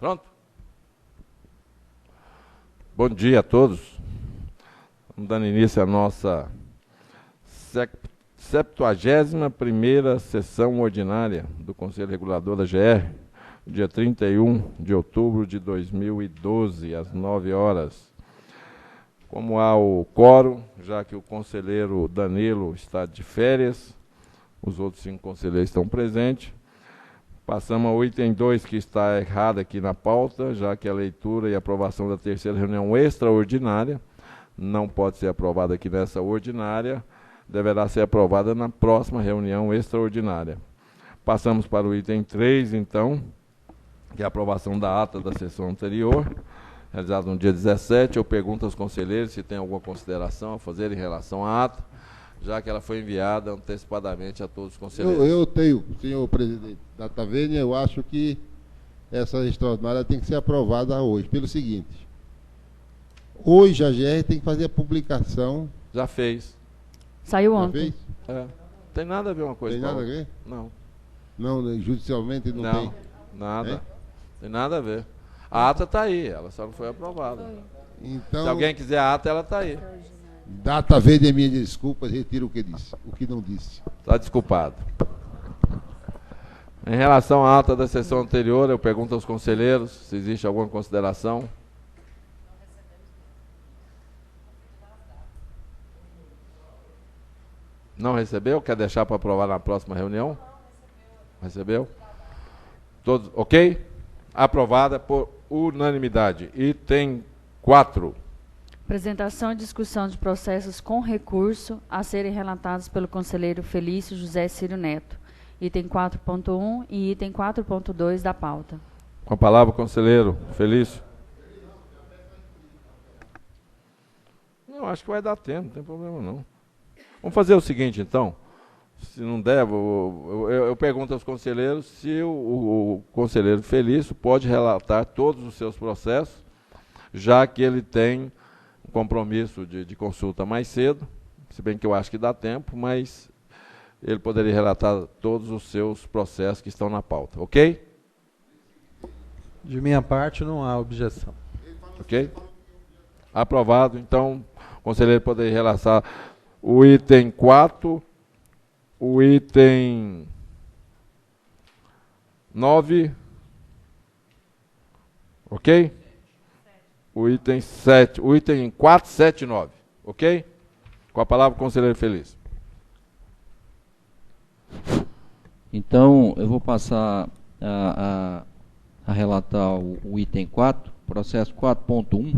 Pronto? Bom dia a todos. Estamos dando início à nossa 71ª sessão ordinária do Conselho Regulador da GR, dia 31 de outubro de 2012, às 9 horas. Como há o quórum, já que o conselheiro Danilo está de férias, os outros 5 conselheiros estão presentes, passamos ao item 2, que está errado aqui na pauta, já que a leitura e aprovação da terceira reunião extraordinária não pode ser aprovada aqui nessa ordinária, deverá ser aprovada na próxima reunião extraordinária. Passamos para o item 3, então, que é a aprovação da ata da sessão anterior, realizada no dia 17. Eu pergunto aos conselheiros se tem alguma consideração a fazer em relação à ata, já que ela foi enviada antecipadamente a todos os conselheiros. Eu tenho, senhor presidente da Tavênia, eu acho que essa extraordinária tem que ser aprovada hoje, pelo seguinte: hoje a GR tem que fazer a publicação. Já fez. Saiu Já ontem. fez? É. Tem nada a ver uma coisa Tem com a nada a outra. ver? Não. Não, judicialmente não tem. Nada. É? Tem nada a ver. A ata está aí, ela só não foi aprovada. Então, Se alguém quiser a ata, ela está aí. data verde, minhas desculpas, retiro o que disse, o que não disse. Está desculpado. Em relação à ata da sessão anterior, eu pergunto aos conselheiros se existe alguma consideração. Não recebeu? Quer deixar para aprovar na próxima reunião? Recebeu? Todos, ok? Aprovada por unanimidade. Item 4. Apresentação e discussão de processos com recurso a serem relatados pelo conselheiro Felício José Ciro Neto. Item 4.1 e item 4.2 da pauta. Com a palavra, conselheiro Felício. Não, acho que vai dar tempo, não tem problema não. Vamos fazer o seguinte, então. Se não der, eu pergunto aos conselheiros se o conselheiro Felício pode relatar todos os seus processos, já que ele tem um compromisso de consulta mais cedo, se bem que eu acho que dá tempo, mas ele poderia relatar todos os seus processos que estão na pauta, ok? De minha parte, não há objeção. Ok? Aprovado. Então, o conselheiro poderia relatar o item 4, o item 9, ok? O item 7, o item 4, 7 e 9, ok? Com a palavra, o conselheiro Feliz. Então, eu vou passar a relatar o item 4, processo 4.1.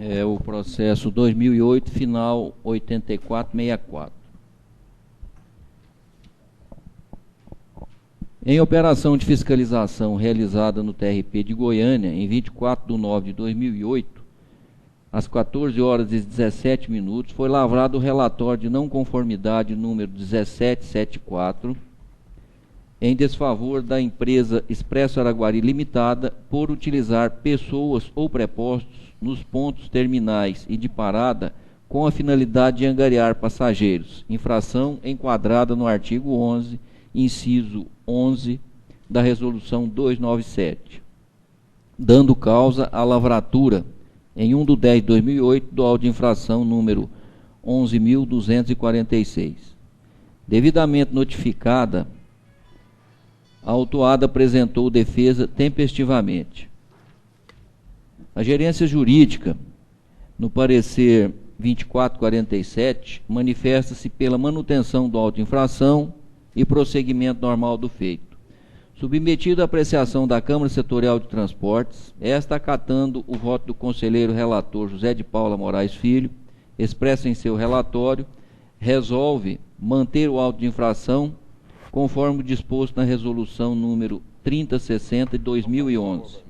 É o processo 2008, final 8464. Em operação de fiscalização realizada no TRP de Goiânia, em 24/9/2008, às 14 horas e 17 minutos, foi lavrado o relatório de não conformidade número 1774, em desfavor da empresa Expresso Araguari Limitada, por utilizar pessoas ou prepostos nos pontos terminais e de parada com a finalidade de angariar passageiros, infração enquadrada no artigo 11, inciso 11 da Resolução 297, dando causa à lavratura em 1/10/2008 do auto de infração número 11.246. Devidamente notificada, a autuada apresentou defesa tempestivamente. A gerência jurídica, no parecer 2447, manifesta-se pela manutenção do auto de infração e prosseguimento normal do feito. Submetido à apreciação da Câmara Setorial de Transportes, esta, acatando o voto do conselheiro relator José de Paula Moraes Filho, expresso em seu relatório, resolve manter o auto de infração conforme disposto na resolução número 3060 de 2011.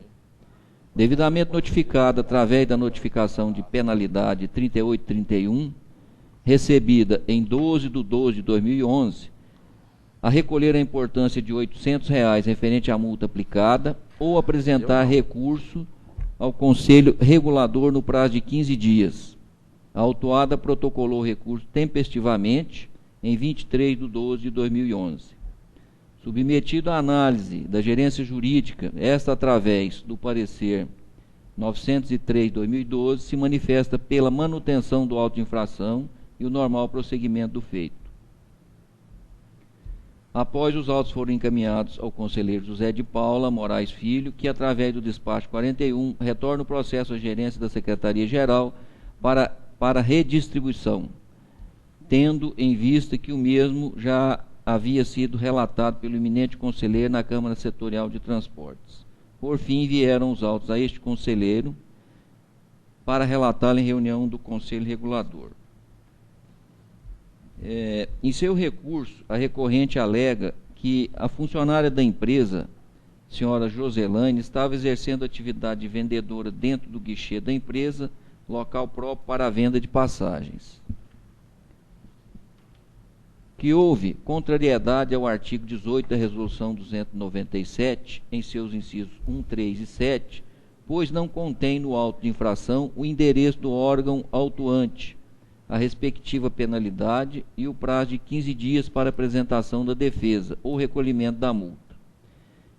Devidamente notificada através da notificação de penalidade 3831, recebida em 12/12/2011, a recolher a importância de R$ 800 referente à multa aplicada ou apresentar recurso ao Conselho Regulador no prazo de 15 dias. A autuada protocolou o recurso tempestivamente em 23/12/2011. Submetido à análise da gerência jurídica, esta através do parecer 903/2012, se manifesta pela manutenção do auto de infração e o normal prosseguimento do feito. Após os autos forem encaminhados ao conselheiro José de Paula Moraes Filho, que através do despacho 41 retorna o processo à gerência da Secretaria-Geral para redistribuição, tendo em vista que o mesmo já havia sido relatado pelo eminente conselheiro na Câmara Setorial de Transportes. Por fim, vieram os autos a este conselheiro para relatá-lo em reunião do Conselho Regulador. Em seu recurso, a recorrente alega que a funcionária da empresa, senhora Joselaine, estava exercendo atividade de vendedora dentro do guichê da empresa, local próprio para a venda de passagens. Que houve contrariedade ao artigo 18 da Resolução 297, em seus incisos 1, 3 e 7, pois não contém no auto de infração o endereço do órgão autuante, a respectiva penalidade e o prazo de 15 dias para apresentação da defesa ou recolhimento da multa.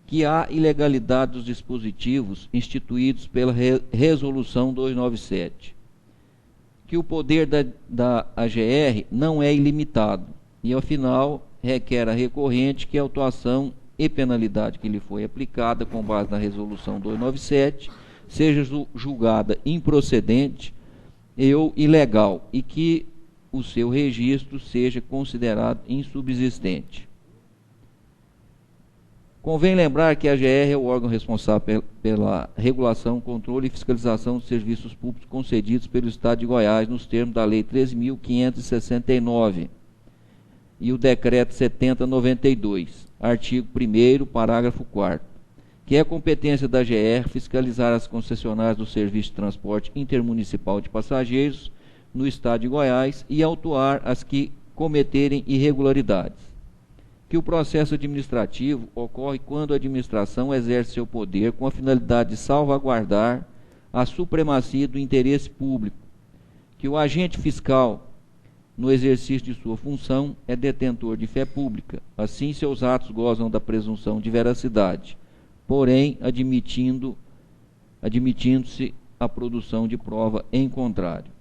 Que há ilegalidade dos dispositivos instituídos pela Resolução 297. Que o poder da AGR não é ilimitado e, ao final, requer a recorrente que a autuação e penalidade que lhe foi aplicada com base na Resolução 297 seja julgada improcedente ou ilegal e que o seu registro seja considerado insubsistente. Convém lembrar que a AGR é o órgão responsável pela regulação, controle e fiscalização dos serviços públicos concedidos pelo Estado de Goiás nos termos da Lei 13.569 e o Decreto 7092, artigo 1º, parágrafo 4º, que é competência da AGR fiscalizar as concessionárias do Serviço de Transporte Intermunicipal de Passageiros no Estado de Goiás e autuar as que cometerem irregularidades. Que o processo administrativo ocorre quando a administração exerce seu poder com a finalidade de salvaguardar a supremacia do interesse público. Que o agente fiscal, no exercício de sua função, é detentor de fé pública. Assim, seus atos gozam da presunção de veracidade, porém, admitindo-se a produção de prova em contrário.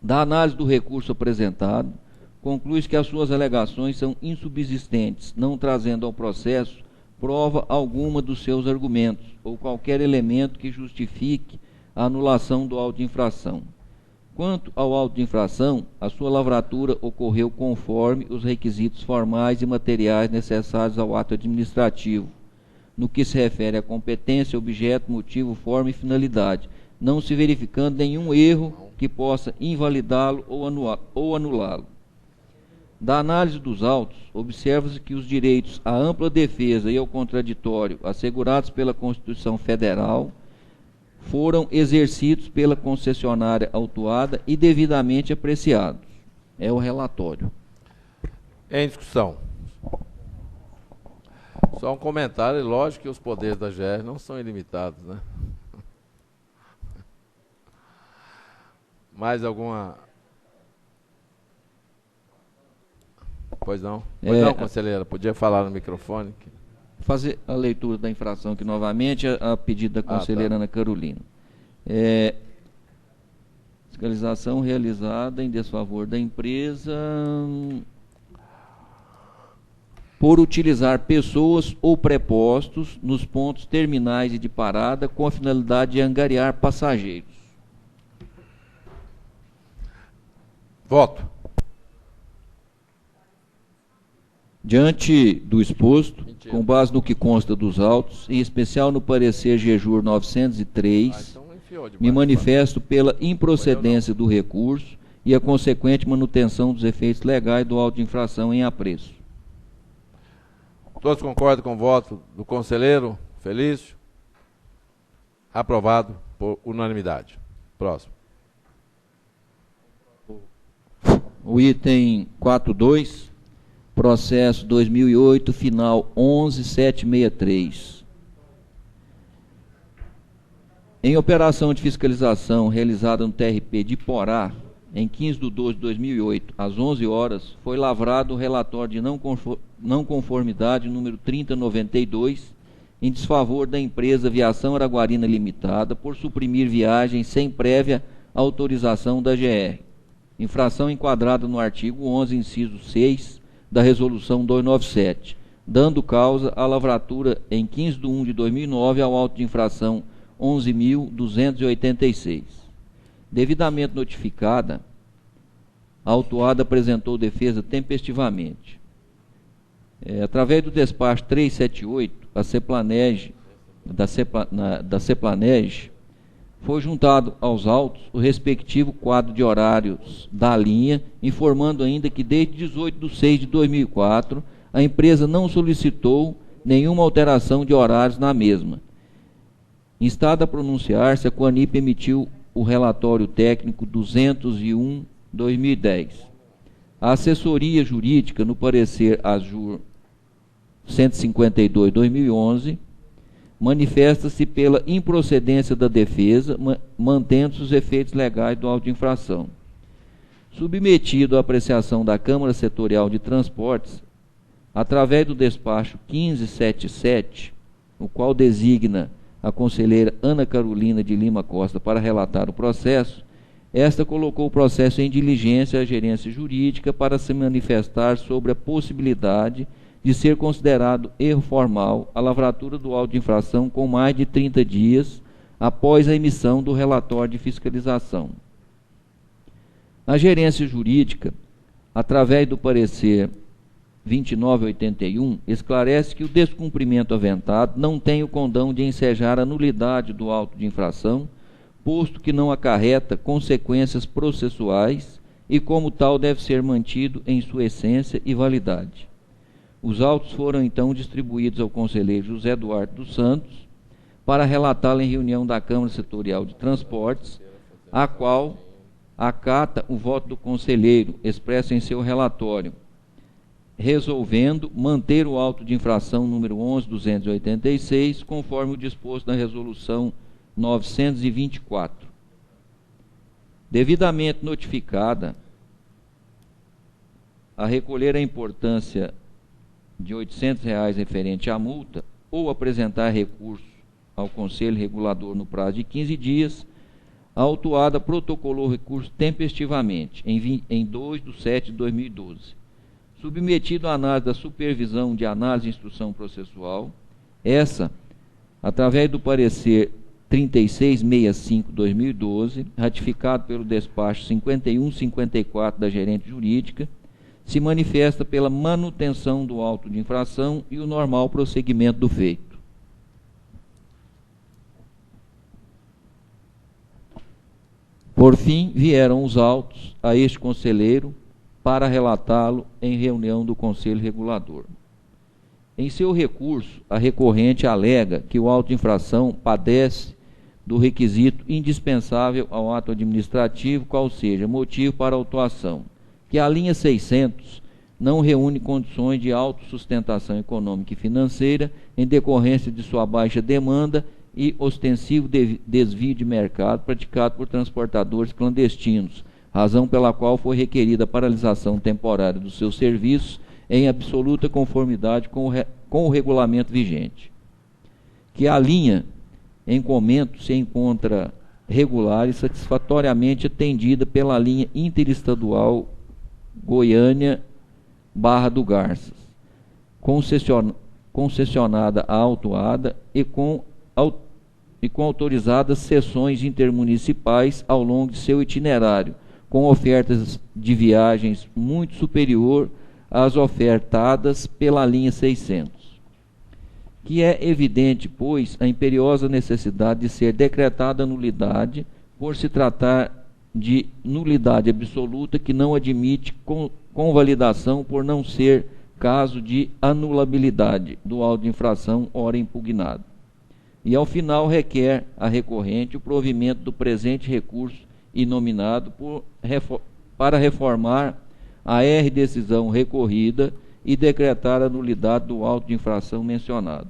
Da análise do recurso apresentado, conclui-se que as suas alegações são insubsistentes, não trazendo ao processo prova alguma dos seus argumentos, ou qualquer elemento que justifique a anulação do auto de infração. Quanto ao auto de infração, a sua lavratura ocorreu conforme os requisitos formais e materiais necessários ao ato administrativo, no que se refere à competência, objeto, motivo, forma e finalidade, não se verificando nenhum erro que possa invalidá-lo ou anulá-lo. Da análise dos autos, observa-se que os direitos à ampla defesa e ao contraditório assegurados pela Constituição Federal foram exercidos pela concessionária autuada e devidamente apreciados. É o relatório. Em discussão. Só um comentário, lógico que os poderes da AGR não são ilimitados, né? Mais alguma... Pois não? Pois não, conselheira, podia falar no microfone? Fazer a leitura da infração aqui novamente, a pedido da conselheira Ana Carolina. Fiscalização realizada em desfavor da empresa por utilizar pessoas ou prepostos nos pontos terminais e de parada com a finalidade de angariar passageiros. Voto. Diante do exposto, com base no que consta dos autos, em especial no parecer GEJUR 903, me manifesto pela improcedência do recurso e a consequente manutenção dos efeitos legais do auto de infração em apreço. Todos concordam com o voto do conselheiro Felício? Aprovado por unanimidade. Próximo. O item 4.2, processo 2008, final 11763. Em operação de fiscalização realizada no TRP de Porá, em 15/12/2008, às 11 horas, foi lavrado o relatório de não conformidade número 3092, em desfavor da empresa Viação Araguarina Limitada, por suprimir viagens sem prévia autorização da GR. Infração enquadrada no artigo 11, inciso 6, da Resolução 297, dando causa à lavratura em 15/1/2009 ao auto de infração 11.286. Devidamente notificada, a autuada apresentou defesa tempestivamente. Através do despacho 378, a Ceplaneg, da Ceplaneg, foi juntado aos autos o respectivo quadro de horários da linha, informando ainda que desde 18/6/2004 a empresa não solicitou nenhuma alteração de horários na mesma. Instada a pronunciar-se, a Coanip emitiu o relatório técnico 201/2010. A assessoria jurídica, no parecer AJUR 152/2011, manifesta-se pela improcedência da defesa, mantendo-se os efeitos legais do auto de infração. Submetido à apreciação da Câmara Setorial de Transportes, através do despacho 1577, o qual designa a conselheira Ana Carolina de Lima Costa para relatar o processo, esta colocou o processo em diligência à gerência jurídica para se manifestar sobre a possibilidade de ser considerado erro formal a lavratura do auto de infração com mais de 30 dias após a emissão do relatório de fiscalização. A gerência jurídica, através do parecer 2981, esclarece que o descumprimento aventado não tem o condão de ensejar a nulidade do auto de infração, posto que não acarreta consequências processuais e, como tal, deve ser mantido em sua essência e validade. Os autos foram então distribuídos ao conselheiro José Duarte dos Santos para relatá-lo em reunião da Câmara Setorial de Transportes, a qual acata o voto do conselheiro expresso em seu relatório, resolvendo manter o auto de infração número 11.286, conforme o disposto na Resolução 924. Devidamente notificada, a recolher a importância de R$ 800 referente à multa, ou apresentar recurso ao Conselho Regulador no prazo de 15 dias, a autuada protocolou o recurso tempestivamente, em 2/7/2012. Submetido à análise da Supervisão de Análise e Instrução Processual, essa, através do parecer 3665/2012, ratificado pelo despacho 5154 da gerente jurídica, se manifesta pela manutenção do auto de infração e o normal prosseguimento do feito. Por fim, vieram os autos a este conselheiro para relatá-lo em reunião do Conselho Regulador. Em seu recurso, a recorrente alega que o auto de infração padece do requisito indispensável ao ato administrativo, qual seja motivo para autuação, que a linha 600 não reúne condições de autossustentação econômica e financeira em decorrência de sua baixa demanda e ostensivo desvio de mercado praticado por transportadores clandestinos, razão pela qual foi requerida a paralisação temporária dos seus serviços em absoluta conformidade com o regulamento vigente. Que a linha em comento se encontra regular e satisfatoriamente atendida pela linha interestadual Goiânia-Barra do Garças, concessionada à autuada e com autorizadas sessões intermunicipais ao longo de seu itinerário, com ofertas de viagens muito superior às ofertadas pela linha 600. Que é evidente, pois, a imperiosa necessidade de ser decretada a nulidade, por se tratar de nulidade absoluta que não admite convalidação por não ser caso de anulabilidade do auto de infração ora impugnado. E, ao final, requer a recorrente o provimento do presente recurso inominado para reformar a decisão recorrida e decretar a nulidade do auto de infração mencionado.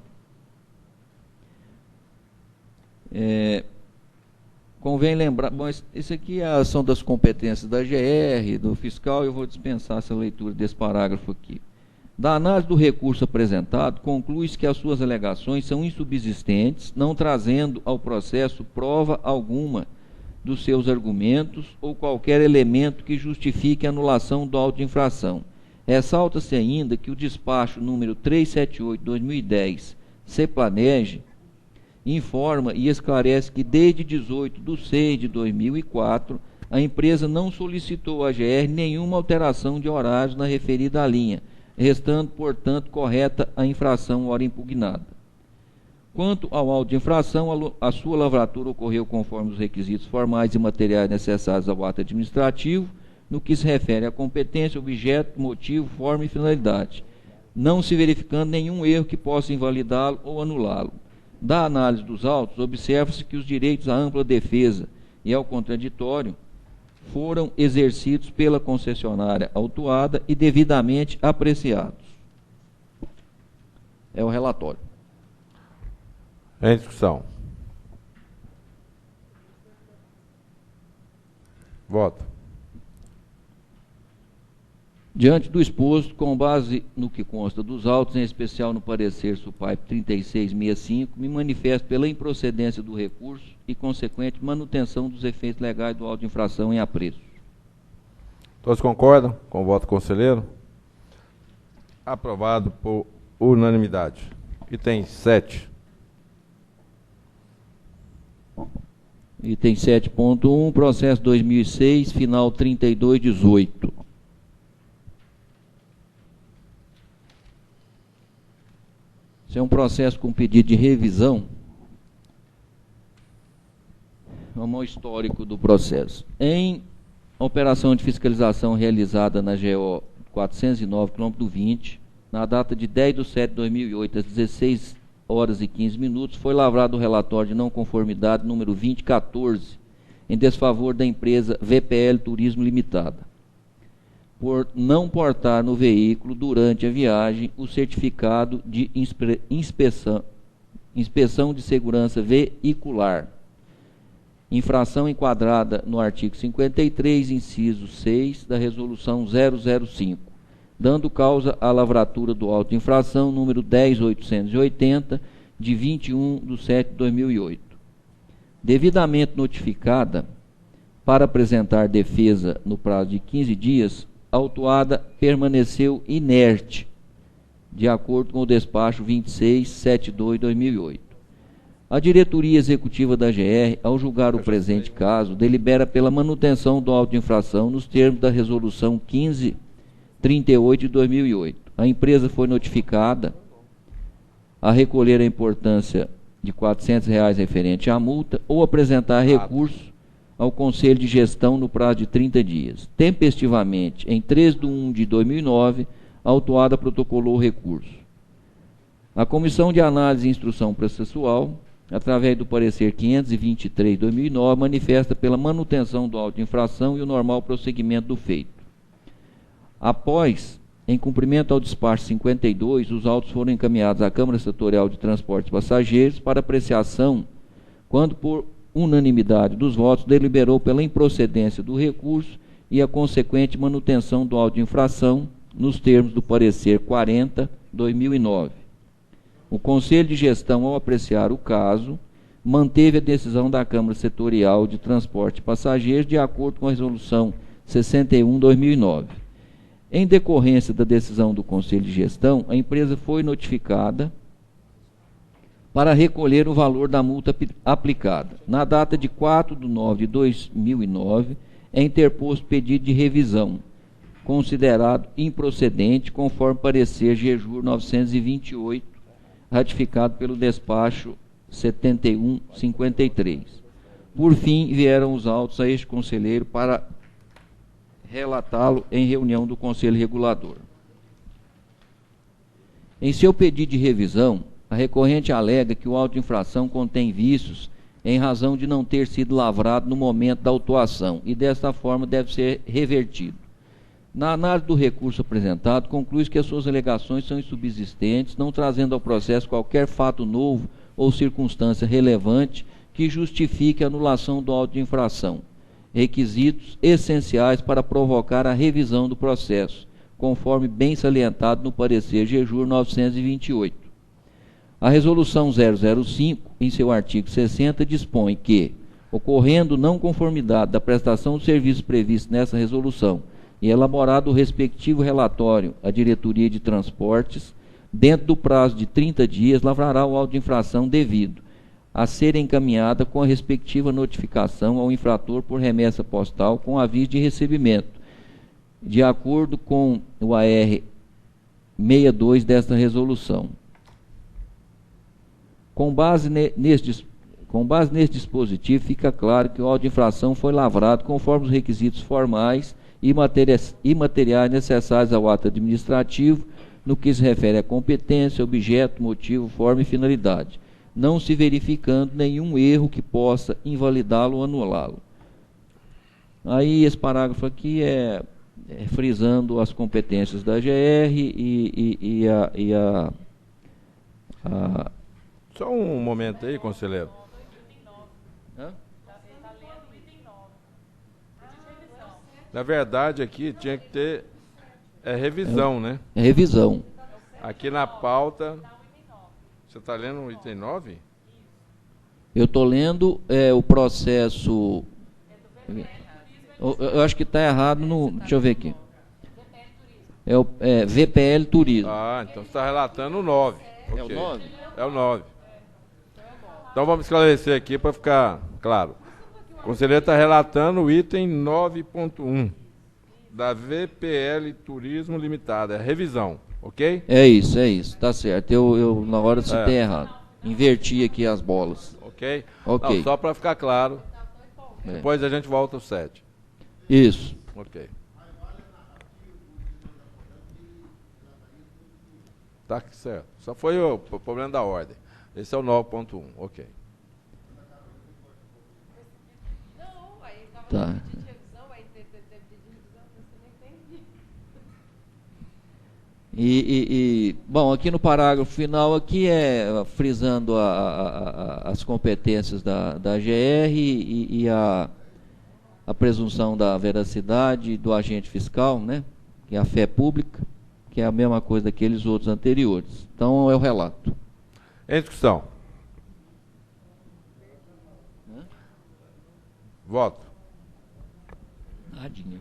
Convém lembrar, bom, isso aqui é a ação das competências da GR, do fiscal, eu vou dispensar essa leitura desse parágrafo aqui. Da análise do recurso apresentado, conclui-se que as suas alegações são insubsistentes, não trazendo ao processo prova alguma dos seus argumentos ou qualquer elemento que justifique a anulação do auto de infração. Ressalta-se ainda que o despacho número 378/2010, CEPLANEG, informa e esclarece que desde 18/6/2004, a empresa não solicitou à GR nenhuma alteração de horários na referida linha, restando, portanto, correta a infração ora impugnada. Quanto ao auto de infração, a sua lavratura ocorreu conforme os requisitos formais e materiais necessários ao ato administrativo, no que se refere à competência, objeto, motivo, forma e finalidade, não se verificando nenhum erro que possa invalidá-lo ou anulá-lo. Da análise dos autos, observa-se que os direitos à ampla defesa e ao contraditório foram exercidos pela concessionária autuada e devidamente apreciados. É o relatório. Em discussão. Voto. Diante do exposto, com base no que consta dos autos, em especial no parecer SUPAIP 3665, me manifesto pela improcedência do recurso e consequente manutenção dos efeitos legais do auto de infração em apreço. Todos concordam com o voto do conselheiro? Aprovado por unanimidade. Item 7. Item 7.1, processo 2006, final 3218. Esse é um processo com pedido de revisão. Vamos ao histórico do processo. Em operação de fiscalização realizada na GO 409, quilômetro 20, na data de 10/7/2008, às 16h15, foi lavrado o relatório de não conformidade número 2014, em desfavor da empresa VPL Turismo Limitada, por não portar no veículo, durante a viagem, o certificado de inspeção de segurança veicular, infração enquadrada no artigo 53, inciso 6 da Resolução 005, dando causa à lavratura do auto de infração número 10.880, de 21/7/2008. Devidamente notificada para apresentar defesa no prazo de 15 dias, a autuada permaneceu inerte, de acordo com o despacho 2672/2008. A diretoria executiva da GR, ao julgar o presente caso, delibera pela manutenção do auto de infração nos termos da Resolução 1538 de 2008. A empresa foi notificada a recolher a importância de R$ 400 referente à multa ou apresentar recurso ao Conselho de Gestão no prazo de 30 dias. Tempestivamente, em 3/1/2009, a autuada protocolou o recurso. A Comissão de Análise e Instrução Processual, através do parecer 523/2009, manifesta pela manutenção do auto de infração e o normal prosseguimento do feito. Após, em cumprimento ao despacho 52, os autos foram encaminhados à Câmara Setorial de Transportes Passageiros para apreciação, quando por unanimidade dos votos deliberou pela improcedência do recurso e a consequente manutenção do auto de infração nos termos do parecer 40/2009. O Conselho de Gestão, ao apreciar o caso, manteve a decisão da Câmara Setorial de Transporte Passageiros de acordo com a Resolução 61/2009. Em decorrência da decisão do Conselho de Gestão, a empresa foi notificada para recolher o valor da multa aplicada. Na data de 4/9/2009, é interposto pedido de revisão, considerado improcedente, conforme parecer GEJUR 928, ratificado pelo despacho 7153. Por fim, vieram os autos a este conselheiro para relatá-lo em reunião do Conselho Regulador. Em seu pedido de revisão, a recorrente alega que o auto de infração contém vícios em razão de não ter sido lavrado no momento da autuação e, desta forma, deve ser revertido. Na análise do recurso apresentado, conclui-se que as suas alegações são insubsistentes, não trazendo ao processo qualquer fato novo ou circunstância relevante que justifique a anulação do auto de infração, requisitos essenciais para provocar a revisão do processo, conforme bem salientado no parecer GEJUR 928. A Resolução 005, em seu artigo 60, dispõe que, ocorrendo não conformidade da prestação de serviços previsto nessa resolução e elaborado o respectivo relatório à Diretoria de Transportes, dentro do prazo de 30 dias, lavrará o auto de infração devido a ser encaminhada com a respectiva notificação ao infrator por remessa postal com aviso de recebimento, de acordo com o AR 62 desta resolução. Com base neste dispositivo, fica claro que o auto de infração foi lavrado conforme os requisitos formais e materiais necessários ao ato administrativo, no que se refere à competência, objeto, motivo, forma e finalidade, não se verificando nenhum erro que possa invalidá-lo ou anulá-lo. Aí esse parágrafo aqui é frisando as competências da GR e a Só um momento aí, conselheiro. Hã? Na verdade, aqui tinha que ter revisão, né? É revisão. Aqui na pauta, você está lendo o item 9? Eu estou lendo o processo. Eu acho que está errado no. Deixa eu ver aqui. VPL Turismo. Ah, então você está relatando o 9. É o 9? É o 9. Então vamos esclarecer aqui para ficar claro. O conselheiro está relatando o item 9.1 da VPL Turismo Limitada, é revisão, ok? É isso, tá certo. Eu na hora citei errado. Inverti aqui as bolas. Ok? Ok. Não, só para ficar claro. Depois a gente volta ao 7. Isso. Ok. Tá certo. Só foi o problema da ordem. Esse é o 9.1, ok. Tá. Bom, aqui no parágrafo final aqui frisando as competências da GR e a presunção da veracidade do agente fiscal, né? Que é a fé pública, que é a mesma coisa daqueles outros anteriores. Então é o relato. Em discussão. Voto. Nadinha.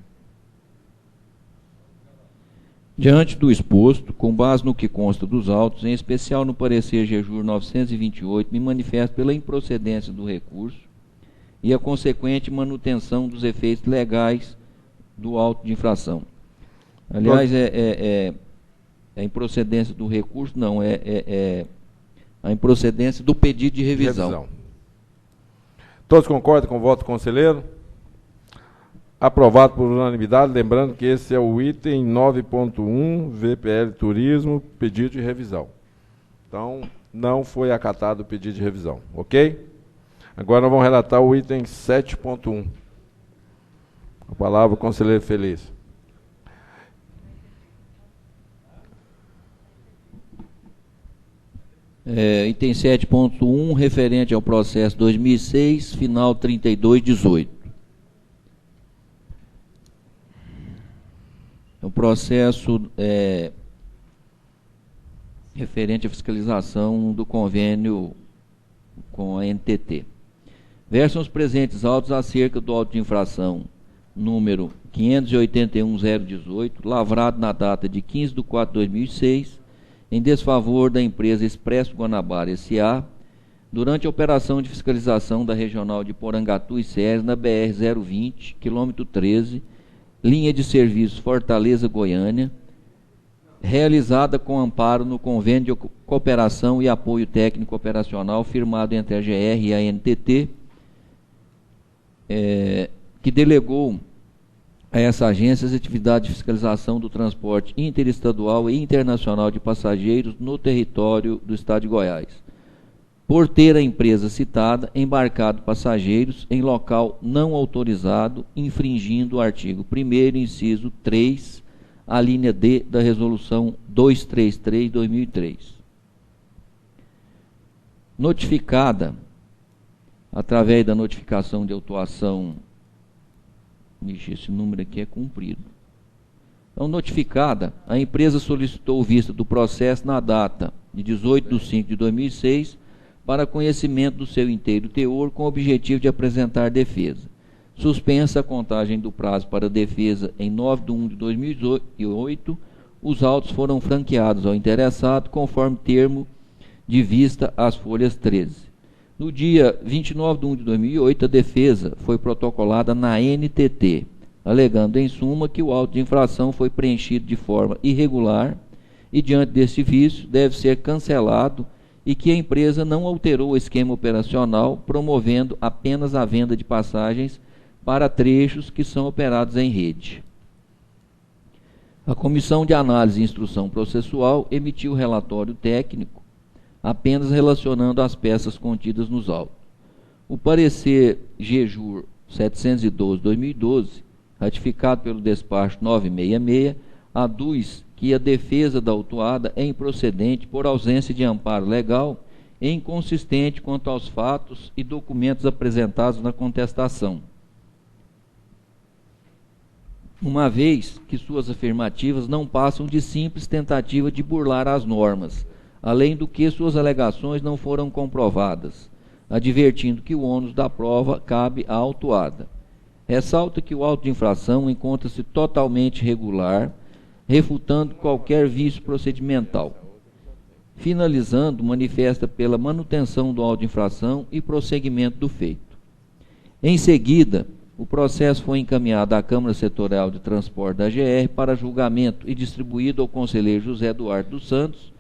Diante do exposto, com base no que consta dos autos, em especial no parecer GEJUR 928, me manifesto pela improcedência do recurso e a consequente manutenção dos efeitos legais do auto de infração. Aliás, a improcedência do recurso, não, a improcedência do pedido de revisão. Todos concordam com o voto do conselheiro? Aprovado por unanimidade, lembrando que esse é o item 9.1, VPL Turismo, pedido de revisão. Então, não foi acatado o pedido de revisão, ok? Agora nós vamos relatar o item 7.1. A palavra o conselheiro Feliz. Item 7.1, referente ao processo 2006, final 3218. É um processo referente à fiscalização do convênio com a NTT. Versam os presentes autos acerca do auto de infração número 581.018, lavrado na data de 15/4/2006, em desfavor da empresa Expresso Guanabara S.A., durante a operação de fiscalização da Regional de Porangatu e Ceres, na BR-020, quilômetro 13, linha de serviços Fortaleza-Goiânia, realizada com amparo no Convênio de Cooperação e Apoio Técnico Operacional firmado entre a GR e a NTT, que delegou a essa agência as atividades de fiscalização do transporte interestadual e internacional de passageiros no território do Estado de Goiás, por ter a empresa citada embarcado passageiros em local não autorizado, infringindo o artigo 1º, inciso 3, a linha D da Resolução 233/2003. Notificada através da notificação de autuação. Esse número aqui é cumprido. Então, notificada, a empresa solicitou vista do processo na data de 18/5/2006 para conhecimento do seu inteiro teor, com o objetivo de apresentar defesa. Suspensa a contagem do prazo para defesa em 9/1/2008, os autos foram franqueados ao interessado, conforme termo de vista às folhas 13. No dia 29/1/2008, a defesa foi protocolada na NTT, alegando em suma que o auto de infração foi preenchido de forma irregular e, diante deste vício, deve ser cancelado e que a empresa não alterou o esquema operacional, promovendo apenas a venda de passagens para trechos que são operados em rede. A Comissão de Análise e Instrução Processual emitiu relatório técnico apenas relacionando as peças contidas nos autos. O parecer GJUR 712/2012, ratificado pelo despacho 966, aduz que a defesa da autuada é improcedente por ausência de amparo legal e inconsistente quanto aos fatos e documentos apresentados na contestação, uma vez que suas afirmativas não passam de simples tentativa de burlar as normas, além do que suas alegações não foram comprovadas, advertindo que o ônus da prova cabe à autuada. Ressalta que o auto de infração encontra-se totalmente regular, refutando qualquer vício procedimental. Finalizando, manifesta pela manutenção do auto de infração e prosseguimento do feito. Em seguida, o processo foi encaminhado à Câmara Setorial de Transporte da GR para julgamento e distribuído ao conselheiro José Eduardo dos Santos,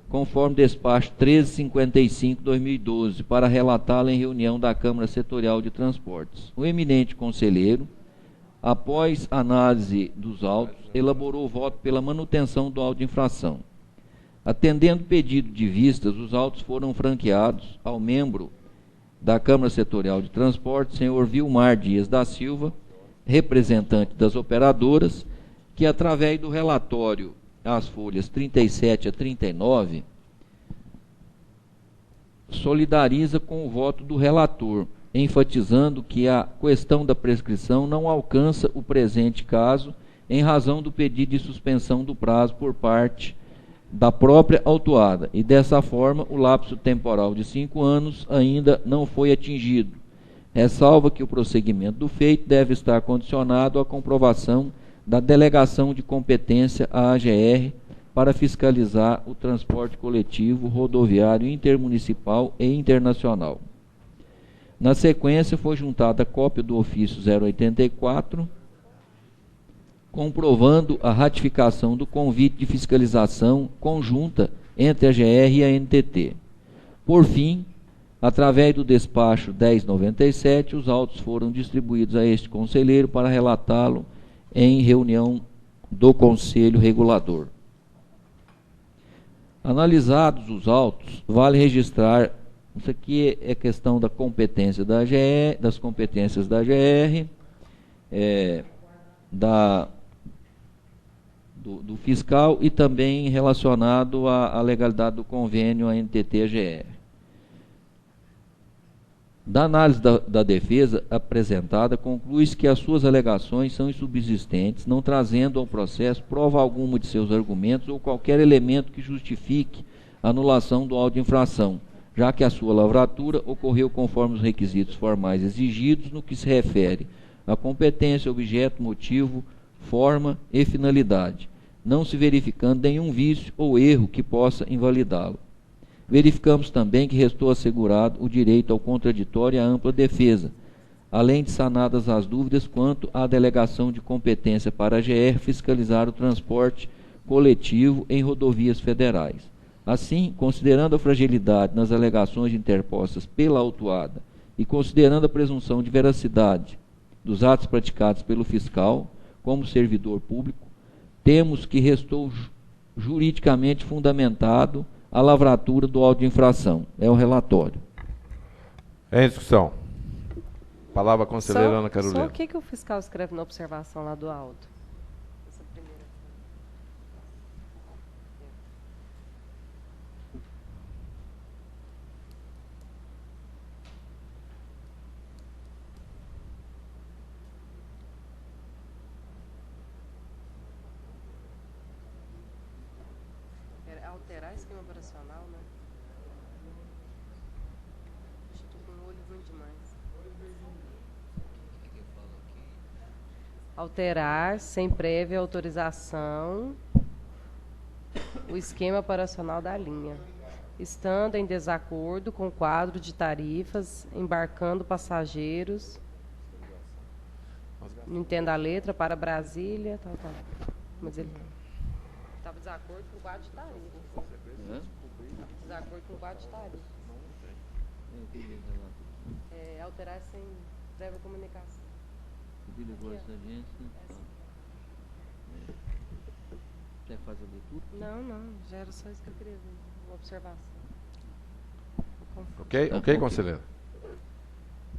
conforme despacho 1355/2012, para relatá-lo em reunião da Câmara Setorial de Transportes. O eminente conselheiro, após análise dos autos, elaborou o voto pela manutenção do auto de infração. Atendendo o pedido de vistas, os autos foram franqueados ao membro da Câmara Setorial de Transportes, senhor Vilmar Dias da Silva, representante das operadoras, que através do relatório às folhas 37 a 39, solidariza com o voto do relator, enfatizando que a questão da prescrição não alcança o presente caso em razão do pedido de suspensão do prazo por parte da própria autuada, e dessa forma o lapso temporal de 5 anos ainda não foi atingido. Ressalva que o prosseguimento do feito deve estar condicionado à comprovação da delegação de competência à AGR para fiscalizar o transporte coletivo rodoviário intermunicipal e internacional. Na sequência, foi juntada a cópia do ofício 084, comprovando a ratificação do convite de fiscalização conjunta entre a GR e a NTT. Por fim, através do despacho 1097, os autos foram distribuídos a este conselheiro para relatá-lo em reunião do Conselho Regulador. Analisados os autos, vale registrar, isso aqui é questão da competência da GR, das competências da GR, do fiscal e também relacionado à legalidade do convênio ANTT-GR. Da análise da defesa apresentada, conclui-se que as suas alegações são insubsistentes, não trazendo ao processo prova alguma de seus argumentos ou qualquer elemento que justifique a anulação do auto de infração, já que a sua lavratura ocorreu conforme os requisitos formais exigidos no que se refere à competência, objeto, motivo, forma e finalidade, não se verificando nenhum vício ou erro que possa invalidá-lo. Verificamos também que restou assegurado o direito ao contraditório e à ampla defesa, além de sanadas as dúvidas quanto à delegação de competência para a GR fiscalizar o transporte coletivo em rodovias federais. Assim, considerando a fragilidade nas alegações interpostas pela autuada e considerando a presunção de veracidade dos atos praticados pelo fiscal como servidor público, temos que restou juridicamente fundamentado a lavratura do auto de infração. É o relatório. Em discussão. Palavra à conselheira Ana Carolina. Só o que o fiscal escreve na observação lá do auto? Essa primeira. Alterar esquema operacional, né? Estou com o olho ruim demais. Alterar, sem prévia autorização, o esquema operacional da linha, estando em desacordo com o quadro de tarifas, embarcando passageiros, não entendo a letra, para Brasília, tal. Mas ele estava em desacordo com o quadro de tarifas. Desacordo com o quadro de tarifas. Alterar sem prévia comunicação. Quer fazer a leitura? Não, já era só isso que eu queria ver, uma observação. Ok, conselheiro?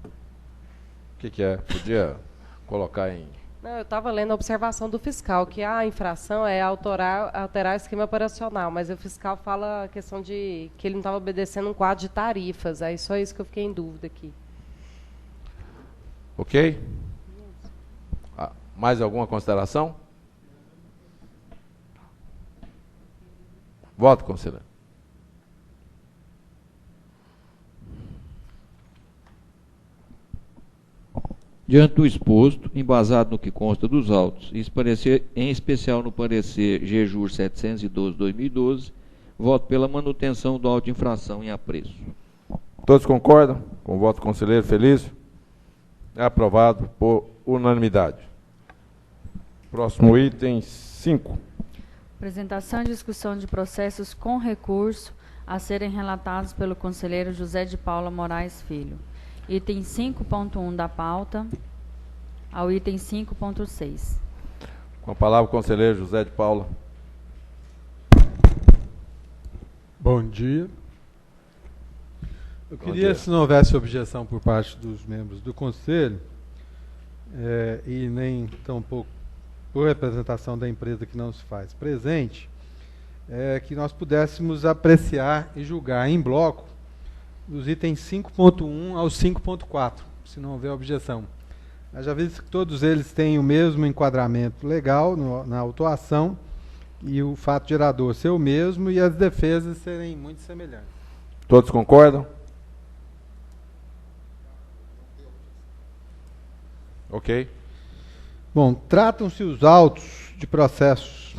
O que é? Podia colocar em... Não, eu estava lendo a observação do fiscal, que a infração é alterar o esquema operacional, mas o fiscal fala a questão de que ele não estava obedecendo um quadro de tarifas, aí só isso que eu fiquei em dúvida aqui. Ok? Mais alguma consideração? Voto, conselheiro. Diante do exposto, embasado no que consta dos autos, em especial no parecer GJUR 712/2012, voto pela manutenção do auto de infração em apreço. Todos concordam com o voto do conselheiro Felício? É aprovado por unanimidade. Próximo item 5. Apresentação e discussão de processos com recurso a serem relatados pelo conselheiro José de Paula Moraes Filho. Item 5.1 da pauta ao item 5.6. Com a palavra o conselheiro José de Paula. Bom dia. Eu Bom queria, dia. se não houvesse objeção por parte dos membros do Conselho, e nem tampouco por representação da empresa que não se faz presente, que nós pudéssemos apreciar e julgar em bloco os itens 5.1 ao 5.4, se não houver objeção. Já visto que todos eles têm o mesmo enquadramento legal na autuação, e o fato gerador ser o mesmo e as defesas serem muito semelhantes. Todos concordam? Ok. Bom, tratam-se os autos de processos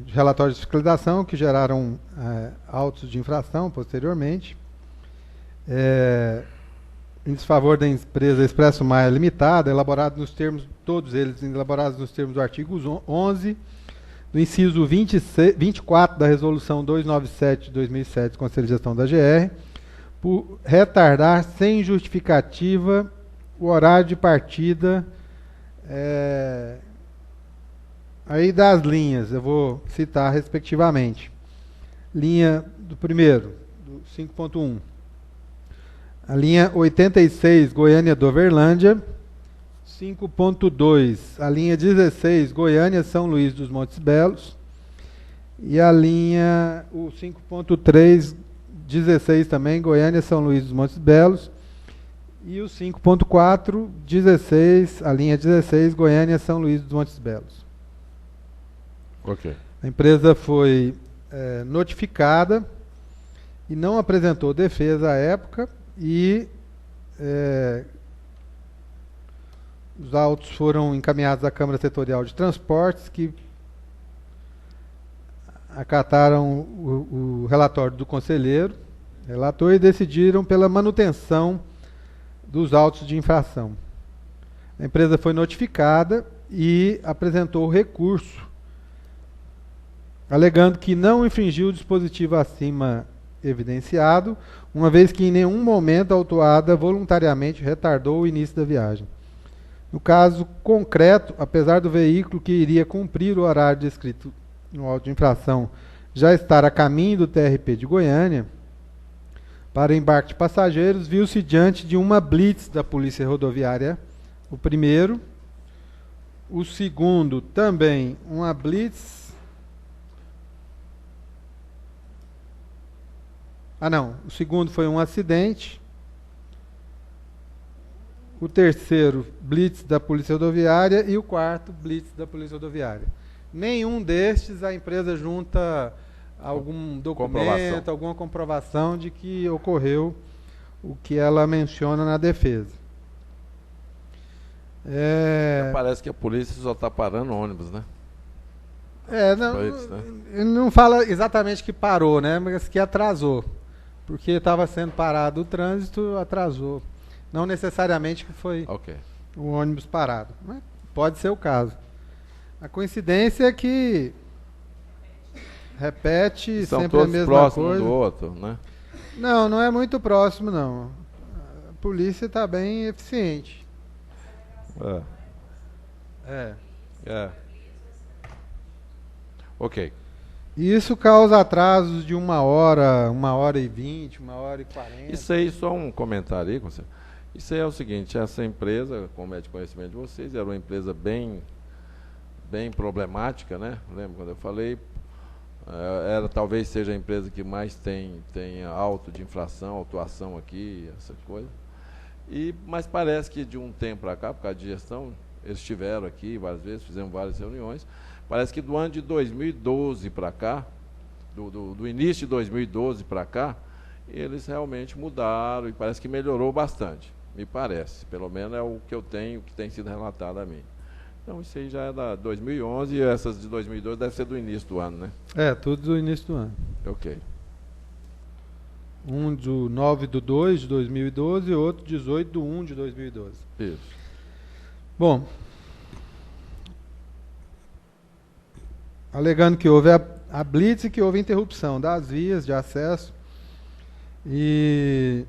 de relatórios de fiscalização que geraram autos de infração posteriormente, em desfavor da empresa Expresso Maia Limitada, elaborados nos termos, todos eles elaborados nos termos do artigo 11, do inciso 24 da Resolução 297 de 2007 do Conselho de Gestão da GR, por retardar sem justificativa o horário de partida aí das linhas, eu vou citar respectivamente. Linha do primeiro, do 5.1. A linha 86, Goiânia-Doverlândia. 5.2, a linha 16, Goiânia-São Luís dos Montes Belos. E a linha, o 5.3, 16 também, Goiânia-São Luís dos Montes Belos. E o 5.4, 16, a linha 16, Goiânia-São Luís dos Montes Belos. Ok. A empresa foi notificada e não apresentou defesa à época, e os autos foram encaminhados à Câmara Setorial de Transportes, que acataram o relatório do conselheiro, relator, e decidiram pela manutenção dos autos de infração. A empresa foi notificada e apresentou recurso, alegando que não infringiu o dispositivo acima evidenciado, uma vez que em nenhum momento a autuada voluntariamente retardou o início da viagem. No caso concreto, apesar do veículo que iria cumprir o horário descrito no auto de infração já estar a caminho do TRP de Goiânia, para embarque de passageiros, viu-se diante de uma blitz da Polícia Rodoviária, o primeiro. O segundo, também uma blitz. O segundo foi um acidente. O terceiro, blitz da Polícia Rodoviária. E o quarto, blitz da Polícia Rodoviária. Nenhum destes a empresa junta algum documento, comprovação. alguma comprovação de que ocorreu o que ela menciona na defesa. Parece que a polícia só está parando ônibus, né? Não, Só isso, né? ele não fala exatamente que parou, né? Mas que atrasou. Porque estava sendo parado o trânsito, atrasou. Não necessariamente que foi Ok. o ônibus parado. Mas pode ser o caso. A coincidência é que repete São sempre a todos mesma próximos coisa. um do outro, né? Não, não é muito próximo, não. A polícia está bem eficiente. É. Ok. E isso causa atrasos de 1h, 1h20, 1h40. Isso aí, só um comentário aí, Conselho. Isso aí é o seguinte, essa empresa, como é de conhecimento de vocês, era uma empresa bem problemática, né? Lembra quando eu falei? Talvez seja a empresa que mais tem auto de infração, autuação aqui, essa coisa. Mas parece que de um tempo para cá, por causa de gestão, eles estiveram aqui várias vezes, fizemos várias reuniões. Parece que do ano de 2012 para cá, do início de 2012 para cá, eles realmente mudaram e parece que melhorou bastante, me parece. Pelo menos é o que eu tenho, que tem sido relatado a mim. Então isso aí já é da 2011 e essas de 2012 devem ser do início do ano, né? Tudo do início do ano. Ok. Um do 9/2 de 2012 e outro 18/1 de 2012. Isso. Bom, alegando que houve a blitz e que houve interrupção das vias de acesso e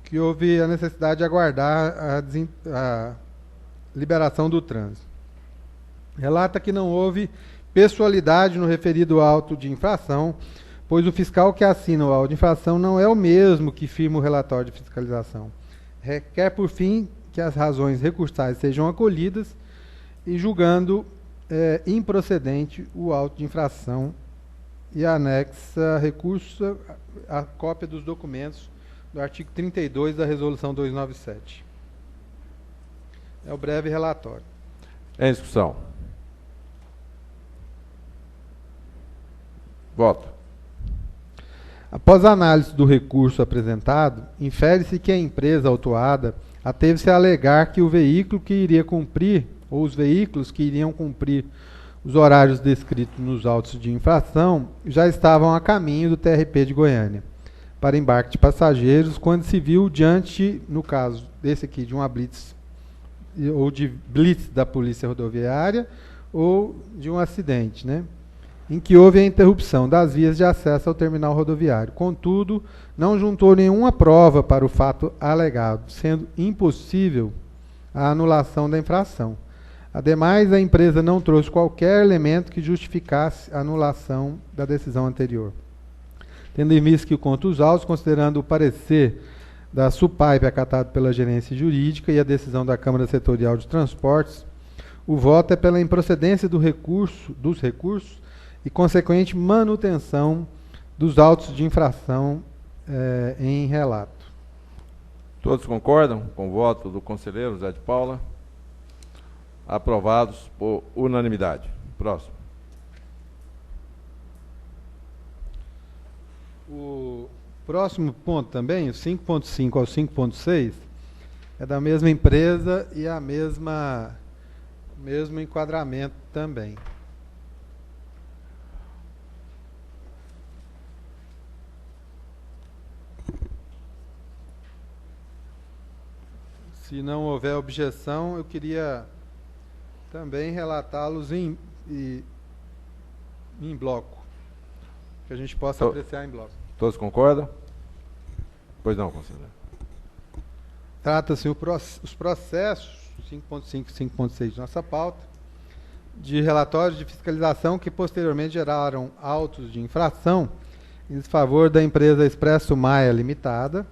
que houve a necessidade de aguardar a liberação do trânsito. Relata que não houve pessoalidade no referido auto de infração, pois o fiscal que assina o auto de infração não é o mesmo que firma o relatório de fiscalização. Requer, por fim, que as razões recursais sejam acolhidas e julgando improcedente o auto de infração e anexa recurso a cópia dos documentos do artigo 32 da Resolução 297. É o breve relatório. Em discussão. Voto. Após a análise do recurso apresentado, infere-se que a empresa autuada ateve-se a alegar que o veículo que iria cumprir, ou os veículos que iriam cumprir os horários descritos nos autos de infração, já estavam a caminho do TRP de Goiânia, para embarque de passageiros, quando se viu diante, no caso desse aqui, de uma blitz, ou de blitz da Polícia Rodoviária, ou de um acidente, né? Em que houve a interrupção das vias de acesso ao terminal rodoviário. Contudo, não juntou nenhuma prova para o fato alegado, sendo impossível a anulação da infração. Ademais, a empresa não trouxe qualquer elemento que justificasse a anulação da decisão anterior. Tendo em vista que, contra os autos, considerando o parecer da SUPAIP acatado pela gerência jurídica e a decisão da Câmara Setorial de Transportes, o voto é pela improcedência dos recursos e consequente manutenção dos autos de infração em relato. Todos concordam com o voto do conselheiro Zé de Paula? Aprovados por unanimidade. Próximo. O próximo ponto também, o 5.5 ao 5.6, é da mesma empresa e mesmo enquadramento também. Se não houver objeção, eu queria também relatá-los em bloco, que a gente possa apreciar em bloco. Todos concordam? Pois não, conselheiro. Trata-se os processos, 5.5 e 5.6 de nossa pauta, de relatórios de fiscalização que posteriormente geraram autos de infração em desfavor da empresa Expresso Maia Limitada,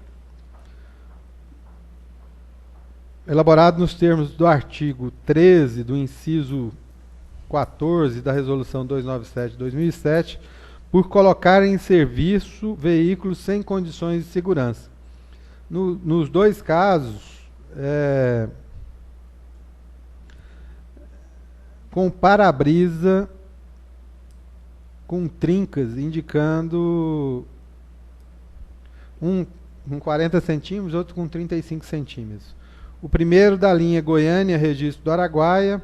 elaborado nos termos do artigo 13 do inciso 14 da Resolução 297 de 2007, por colocar em serviço veículos sem condições de segurança. Nos dois casos, com para-brisa com trincas, indicando um com 40 centímetros, outro com 35 centímetros. O primeiro da linha Goiânia, Registro do Araguaia,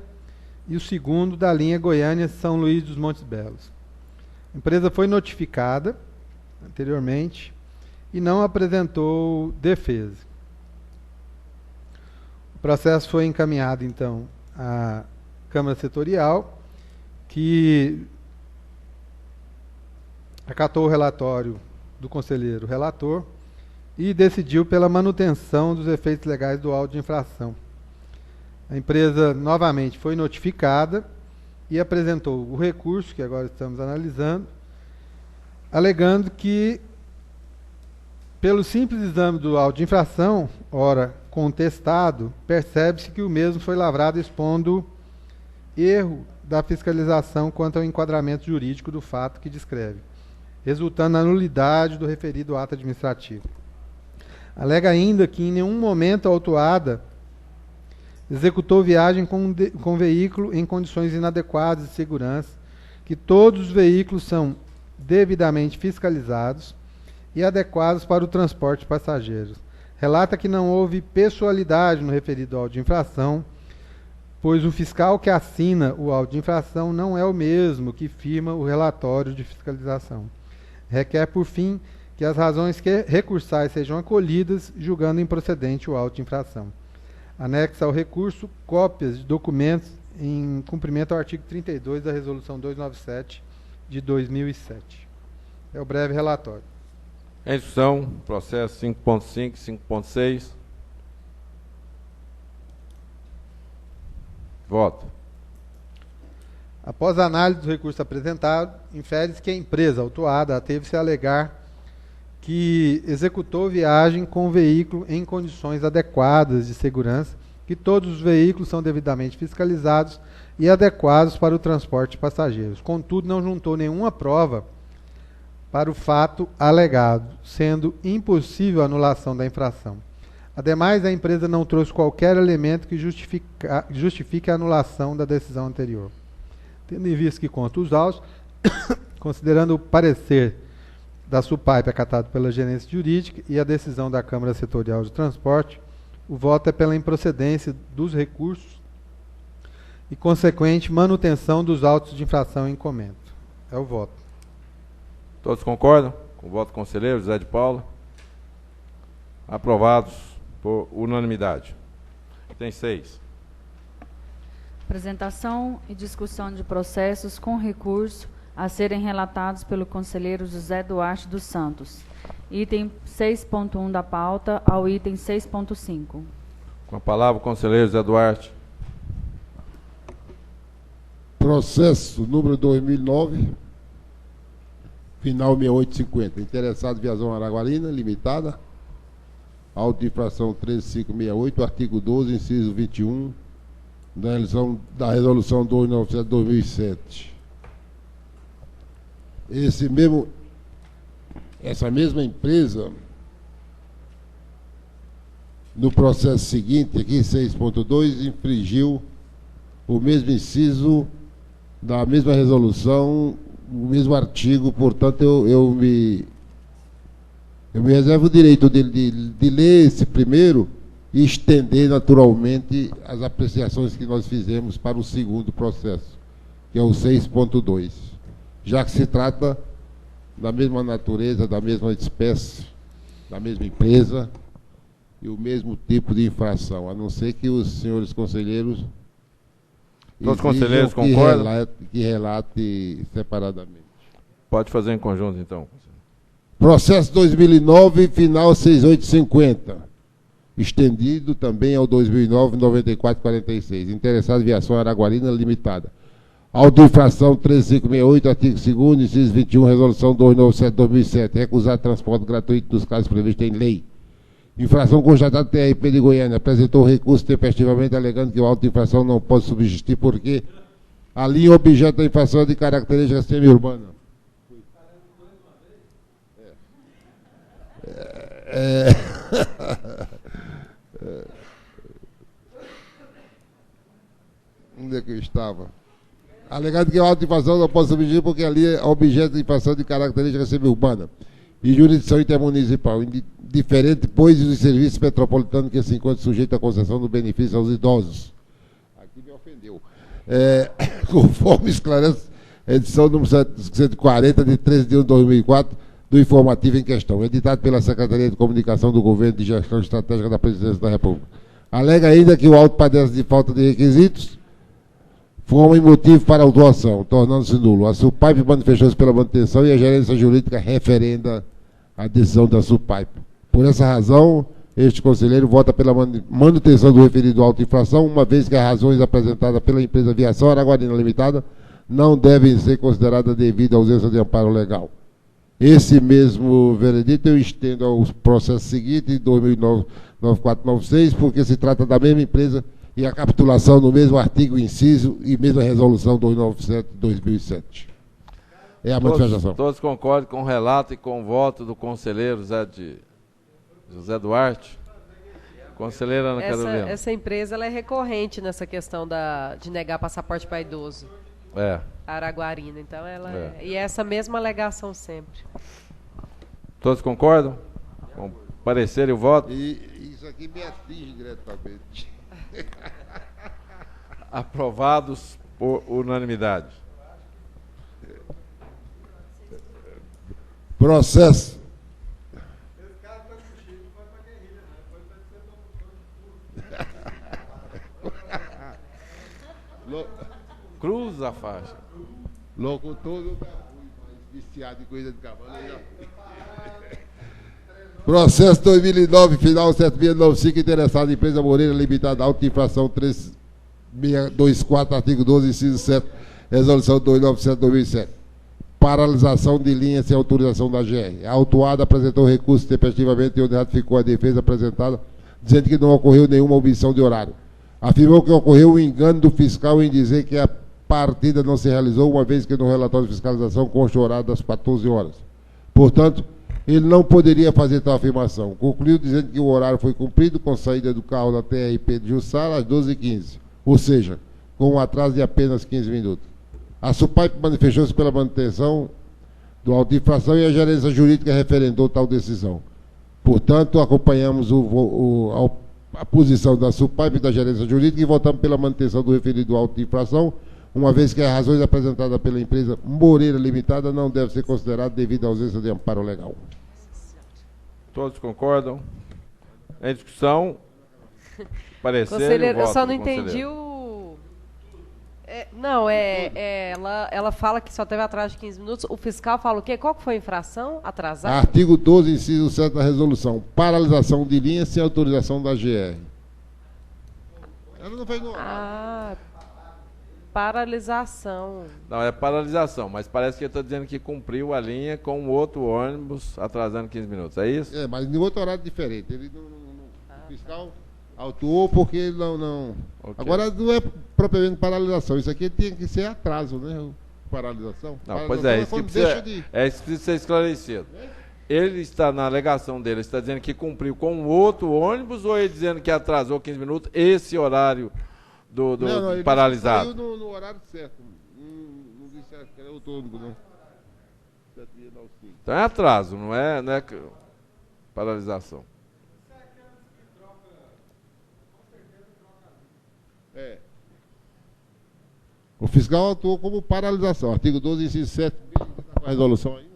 e o segundo da linha Goiânia, São Luís dos Montes Belos. A empresa foi notificada anteriormente e não apresentou defesa. O processo foi encaminhado, então, à Câmara Setorial, que acatou o relatório do conselheiro relator e decidiu pela manutenção dos efeitos legais do auto de infração. A empresa novamente foi notificada e apresentou o recurso, que agora estamos analisando, alegando que, pelo simples exame do auto de infração, ora contestado, percebe-se que o mesmo foi lavrado expondo erro da fiscalização quanto ao enquadramento jurídico do fato que descreve, resultando na nulidade do referido ato administrativo. Alega ainda que em nenhum momento a autuada executou viagem com veículo em condições inadequadas de segurança, que todos os veículos são devidamente fiscalizados e adequados para o transporte de passageiros. Relata que não houve pessoalidade no referido auto de infração, pois o fiscal que assina o auto de infração não é o mesmo que firma o relatório de fiscalização. Requer, por fim, que as razões recursais sejam acolhidas, julgando improcedente o auto de infração. Anexa ao recurso cópias de documentos em cumprimento ao artigo 32 da Resolução 297 de 2007. É o breve relatório. Em discussão, processo 5.5, 5.6. Voto. Após a análise do recurso apresentado, infere-se que a empresa autuada teve-se a alegar que executou viagem com o veículo em condições adequadas de segurança, que todos os veículos são devidamente fiscalizados e adequados para o transporte de passageiros. Contudo, não juntou nenhuma prova para o fato alegado, sendo impossível a anulação da infração. Ademais, a empresa não trouxe qualquer elemento que justifique a anulação da decisão anterior. Tendo em vista que consta os autos, considerando o parecer da SUPAIP acatado pela gerência jurídica e a decisão da Câmara Setorial de Transporte, o voto é pela improcedência dos recursos e consequente manutenção dos autos de infração em comento. É o voto. Todos concordam com o voto do conselheiro José de Paula? Aprovados por unanimidade. Tem 6. Apresentação e discussão de processos com recurso a serem relatados pelo conselheiro José Duarte dos Santos. Item 6.1 da pauta ao item 6.5. Com a palavra o conselheiro José Duarte. Processo número 2009, final 6850. Interessado Viazão Araguarina, limitada. Auto de infração 13568, artigo 12, inciso 21, da resolução 297/2007. Essa mesma empresa, no processo seguinte, aqui 6.2, infringiu o mesmo inciso da mesma resolução, o mesmo artigo, portanto eu me reservo o direito de ler esse primeiro e estender naturalmente as apreciações que nós fizemos para o segundo processo, que é o 6.2, já que se trata da mesma natureza, da mesma espécie, da mesma empresa e o mesmo tipo de infração, a não ser que os senhores conselheiros todos os conselheiros concordam? Que relate separadamente. Pode fazer em conjunto, então. Processo 2009, final 6850. Estendido também ao 2009, 9446. Interessado Viação Araguarina Limitada. Auto de infração 3568, artigo 2º, inciso 21, resolução 297/2007. Recusar transporte gratuito dos casos previstos em lei. Infração constatada TRP de Goiânia. Apresentou recurso tempestivamente alegando que o auto de infração não pode subsistir porque a linha objeto da infração é de característica semi-urbana. Onde é que eu estava? Alegado que a auto-infração não pode substituir porque ali é objeto de infração de característica semi-urbana e jurisdição intermunicipal, diferente, pois, dos serviços metropolitanos que se encontram sujeitos à concessão do benefício aos idosos. Aqui me ofendeu. Conforme esclarece a edição número 140, de 13 de 1 de 2004, do informativo em questão, editado pela Secretaria de Comunicação do Governo de Gestão Estratégica da Presidência da República. Alega ainda que o auto padece de falta de requisitos, forma e motivo para a autuação, tornando-se nulo. A SUPAIP manifestou-se pela manutenção e a gerência jurídica referenda a decisão da SUPAIP. Por essa razão, este conselheiro vota pela manutenção do referido auto-infração, uma vez que as razões apresentadas pela empresa Viação Araguarina Limitada não devem ser consideradas devido à ausência de amparo legal. Esse mesmo veredito eu estendo ao processo seguinte, 2009-9496, porque se trata da mesma empresa e a capitulação no mesmo artigo, inciso e mesma resolução 297/2007. É a manifestação. Todos concordam com o relato e com o voto do conselheiro José Duarte? Conselheira Ana Carolina. Essa empresa ela é recorrente nessa questão de negar passaporte para idoso. Araguarina, então ela e essa mesma alegação sempre. Todos concordam? Com o parecer e o voto? E isso aqui me atinge diretamente. Aprovados por unanimidade. Processo. Cruza a faixa. Locutor não tá ruim, mas viciado em coisa de cavalo. Processo 2009, final 7695, interessado, empresa Moreira Limitada, auto-infração 3624, artigo 12, inciso 7, resolução 297/2007. Paralisação de linha sem autorização da GR. A autuada apresentou recurso tempestivamente, onde ratificou a defesa apresentada, dizendo que não ocorreu nenhuma omissão de horário. Afirmou que ocorreu um engano do fiscal em dizer que a partida não se realizou, uma vez que no relatório de fiscalização consta o horário das 14 horas. Portanto, ele não poderia fazer tal afirmação. Concluiu dizendo que o horário foi cumprido com saída do carro da TRP de Jussara às 12h15, ou seja, com um atraso de apenas 15 minutos. A SUPAIP manifestou-se pela manutenção do auto de infração e a gerência jurídica referendou tal decisão. Portanto, acompanhamos a posição da SUPAIP e da gerência jurídica e votamos pela manutenção do referido auto de infração, uma vez que as razões apresentadas pela empresa Moreira Limitada não devem ser consideradas devido à ausência de amparo legal. Todos concordam? Em discussão, parecer Conselheiro, e o voto eu só não do conselheiro. entendi o... ela fala que só teve atraso de 15 minutos. O fiscal fala o quê? Qual que foi a infração? Atrasar? Artigo 12, inciso 7 da resolução. Paralisação de linha sem autorização da GR. Ela não fez no horário. Paralisação. Não, é paralisação, mas parece que ele está dizendo que cumpriu a linha com um outro ônibus atrasando 15 minutos, é isso? Mas em outro horário diferente. Ele o fiscal autuou porque ele não... Okay. Agora não é propriamente paralisação, isso aqui tinha que ser atraso, né? Paralisação. Não, pois é, isso que precisa ser esclarecido. Ele está, na alegação dele, está dizendo que cumpriu com um outro ônibus ou ele dizendo que atrasou 15 minutos esse horário não, ele paralisado? Ele saiu no horário certo. Não disse que era outro ônibus, não. Então é atraso, não é paralisação. O fiscal atuou como paralisação. Artigo 12, inciso 7. A resolução aí,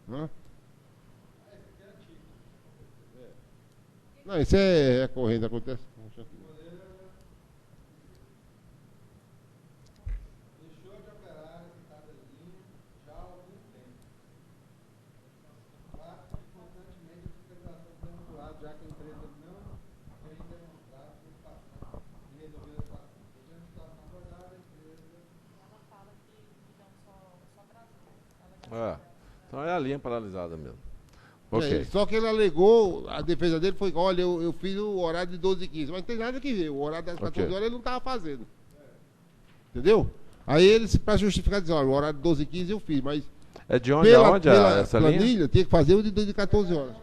não. Não, isso é corrente, acontece. Deixou de operar a citada linha já há algum tempo. Fato que constantemente a fiscalização tem atuado, já que a empresa não tem demonstrado preocupação em resolver a situação. Portanto, a situação abordada, a empresa... Ela fala que então só atrasou. Então é a linha paralisada mesmo. Okay. Só que ele alegou, a defesa dele foi, olha, eu fiz o horário de 12h15, mas não tem nada que ver, o horário das 14 horas ele não estava fazendo. Entendeu? Aí ele, para justificar, diz, olha, o horário de 12h15 eu fiz, mas... É de onde a onde essa planilha, linha? Tinha que fazer o de 14 horas.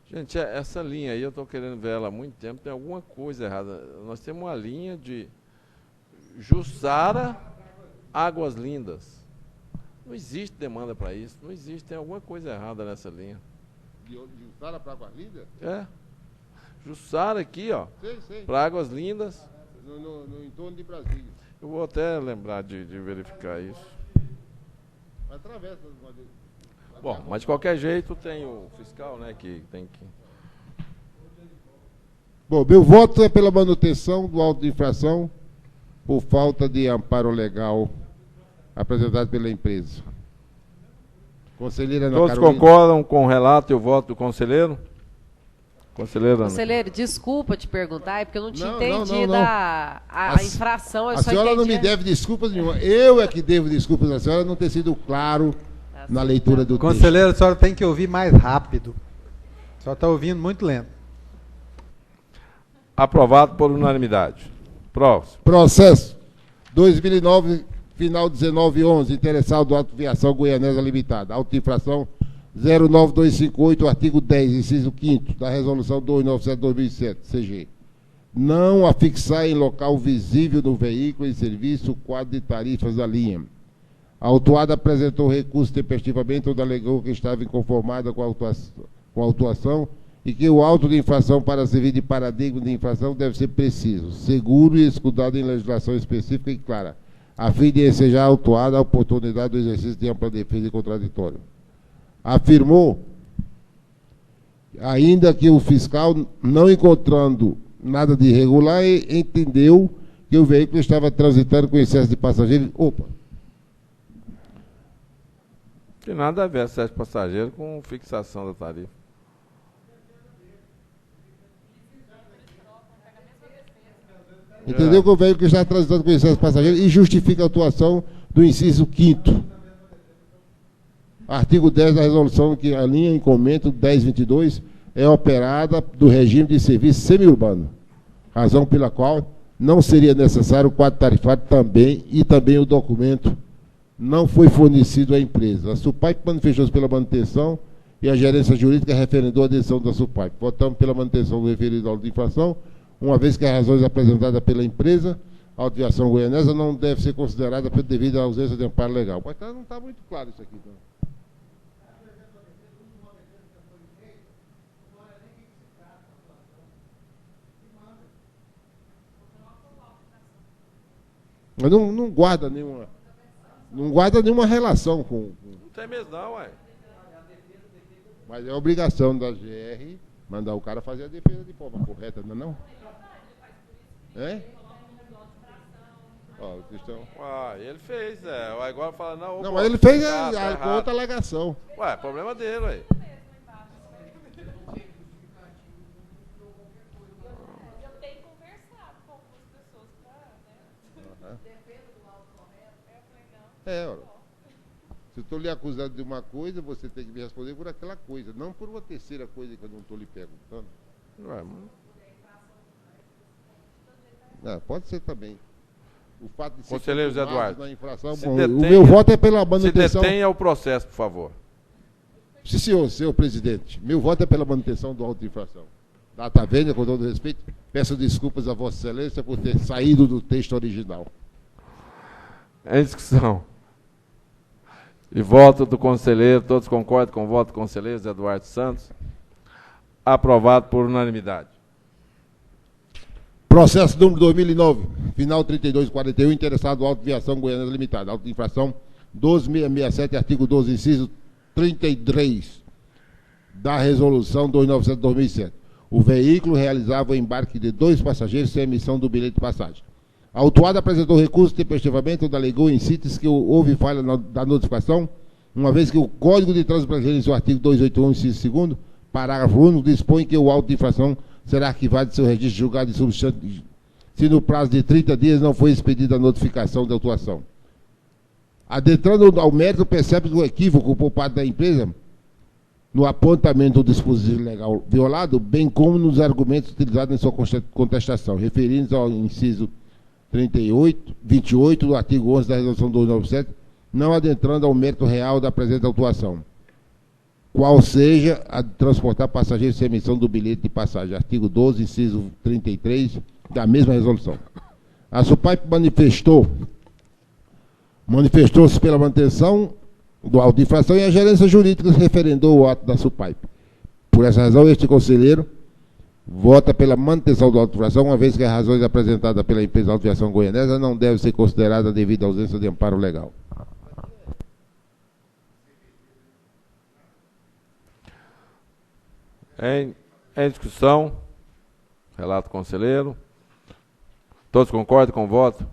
Gente, essa linha aí, eu estou querendo ver ela há muito tempo, tem alguma coisa errada. Nós temos uma linha de Jussara, Águas Lindas. Não existe demanda para isso, não existe, tem alguma coisa errada nessa linha. De Jussara para Águas Lindas? É. Jussara aqui, ó, para Águas Lindas. No entorno de Brasília. Eu vou até lembrar de verificar isso. Atravessa. Bom, mas de qualquer jeito tem o fiscal, né, que tem que... Bom, meu voto é pela manutenção do auto de infração por falta de amparo legal apresentado pela empresa. Conselheira Ana Todos Carolina. concordam com o relato e o voto do conselheiro? Conselheira Ana. Conselheiro, desculpa te perguntar, é porque eu não tinha Não, entendido não. a infração. Eu A só senhora não me entendi- deve desculpas nenhuma. Eu é que devo desculpas à senhora não ter sido claro na leitura do texto. Conselheiro, a senhora tem que ouvir mais rápido. A senhora está ouvindo muito lento. Aprovado por unanimidade. Próximo. Processo 2009, final 1911, interessado do Auto Viação Goianesa Limitada. Auto de infração 09258, artigo 10, inciso 5º da Resolução 297/2007, CG. Não afixar em local visível no veículo em serviço o quadro de tarifas da linha. A autuada apresentou recurso tempestivamente onde alegou que estava inconformada com a autuação e que o auto de infração para servir de paradigma de infração deve ser preciso, seguro e escudado em legislação específica e clara, a fim de ensejar a autuada a oportunidade do exercício de ampla defesa e contraditório. Afirmou ainda que o fiscal, não encontrando nada de irregular, entendeu que o veículo estava transitando com excesso de passageiros. Tem nada a ver excesso de passageiro com fixação da tarifa. Entendeu que o veículo está transitando com excesso de passageiros e justifica a atuação do inciso 5º. Artigo 10 da resolução que a linha em comento 1022 é operada do regime de serviço semiurbano, razão pela qual não seria necessário o quadro tarifário também e também o documento não foi fornecido à empresa. A SUPAIP manifestou-se pela manutenção e a gerência jurídica referendou a decisão da SUPAIP. Votamos pela manutenção do referido auto de infração, uma vez que as razões apresentadas pela empresa, a Auto Viação Goianesa, não deve ser considerada devido à ausência de amparo legal. Mas não está muito claro isso aqui, não. Mas não guarda nenhuma relação com... Não tem mesmo não, ué. Mas é obrigação da GR mandar o cara fazer a defesa de forma correta, não é não? É? Ó, questão... Ele fez, agora fala, não... Não, mas ele fez tá a errado. outra alegação. Ué, problema dele, ué. Ora. Se eu estou lhe acusando de uma coisa, você tem que me responder por aquela coisa, não por uma terceira coisa que eu não estou lhe perguntando. Ué, Pode ser também. O fato de ser Conselheiro Zé confirmado Eduardo, na infração, se bom, detenha- o meu voto é pela se manutenção. detenha o processo, por favor. Sim, senhor presidente. Meu voto é pela manutenção do auto de infração. Data vênia, com todo respeito, peço desculpas a Vossa Excelência por ter saído do texto original. Em discussão. E voto do conselheiro, todos concordam com o voto do conselheiro Zé Eduardo Santos? Aprovado por unanimidade. Processo número 2009, final 3241, interessado Auto Viação Goianesa Limitada. Auto de infração 12667, artigo 12, inciso 33 da Resolução 297/2007. O veículo realizava o embarque de 2 passageiros sem emissão do bilhete de passagem. A autuada apresentou recurso tempestivamente, onde alegou em síntese que houve falha da notificação, uma vez que o Código de Trânsito Brasileiro, em seu artigo 281, inciso 2º, parágrafo único, dispõe que o auto de infração será arquivado de seu registro julgado de substância se no prazo de 30 dias não foi expedida a notificação da autuação. Adentrando ao mérito, percebe o equívoco por parte da empresa no apontamento do dispositivo legal violado, bem como nos argumentos utilizados em sua contestação, referindo-se ao inciso 28 do artigo 11 da Resolução 297, não adentrando ao mérito real da presente autuação, qual seja a de transportar passageiros sem emissão do bilhete de passagem, artigo 12, inciso 33 da mesma resolução. A SUPAIP manifestou-se pela manutenção do auto de infração e a gerência jurídica referendou o ato da SUPAIP. Por essa razão, este conselheiro vota pela manutenção do auto de infração, uma vez que as razões apresentadas pela empresa de autoviação goianesa não devem ser consideradas devido à ausência de amparo legal. Em discussão, relato conselheiro. Todos concordam com o voto?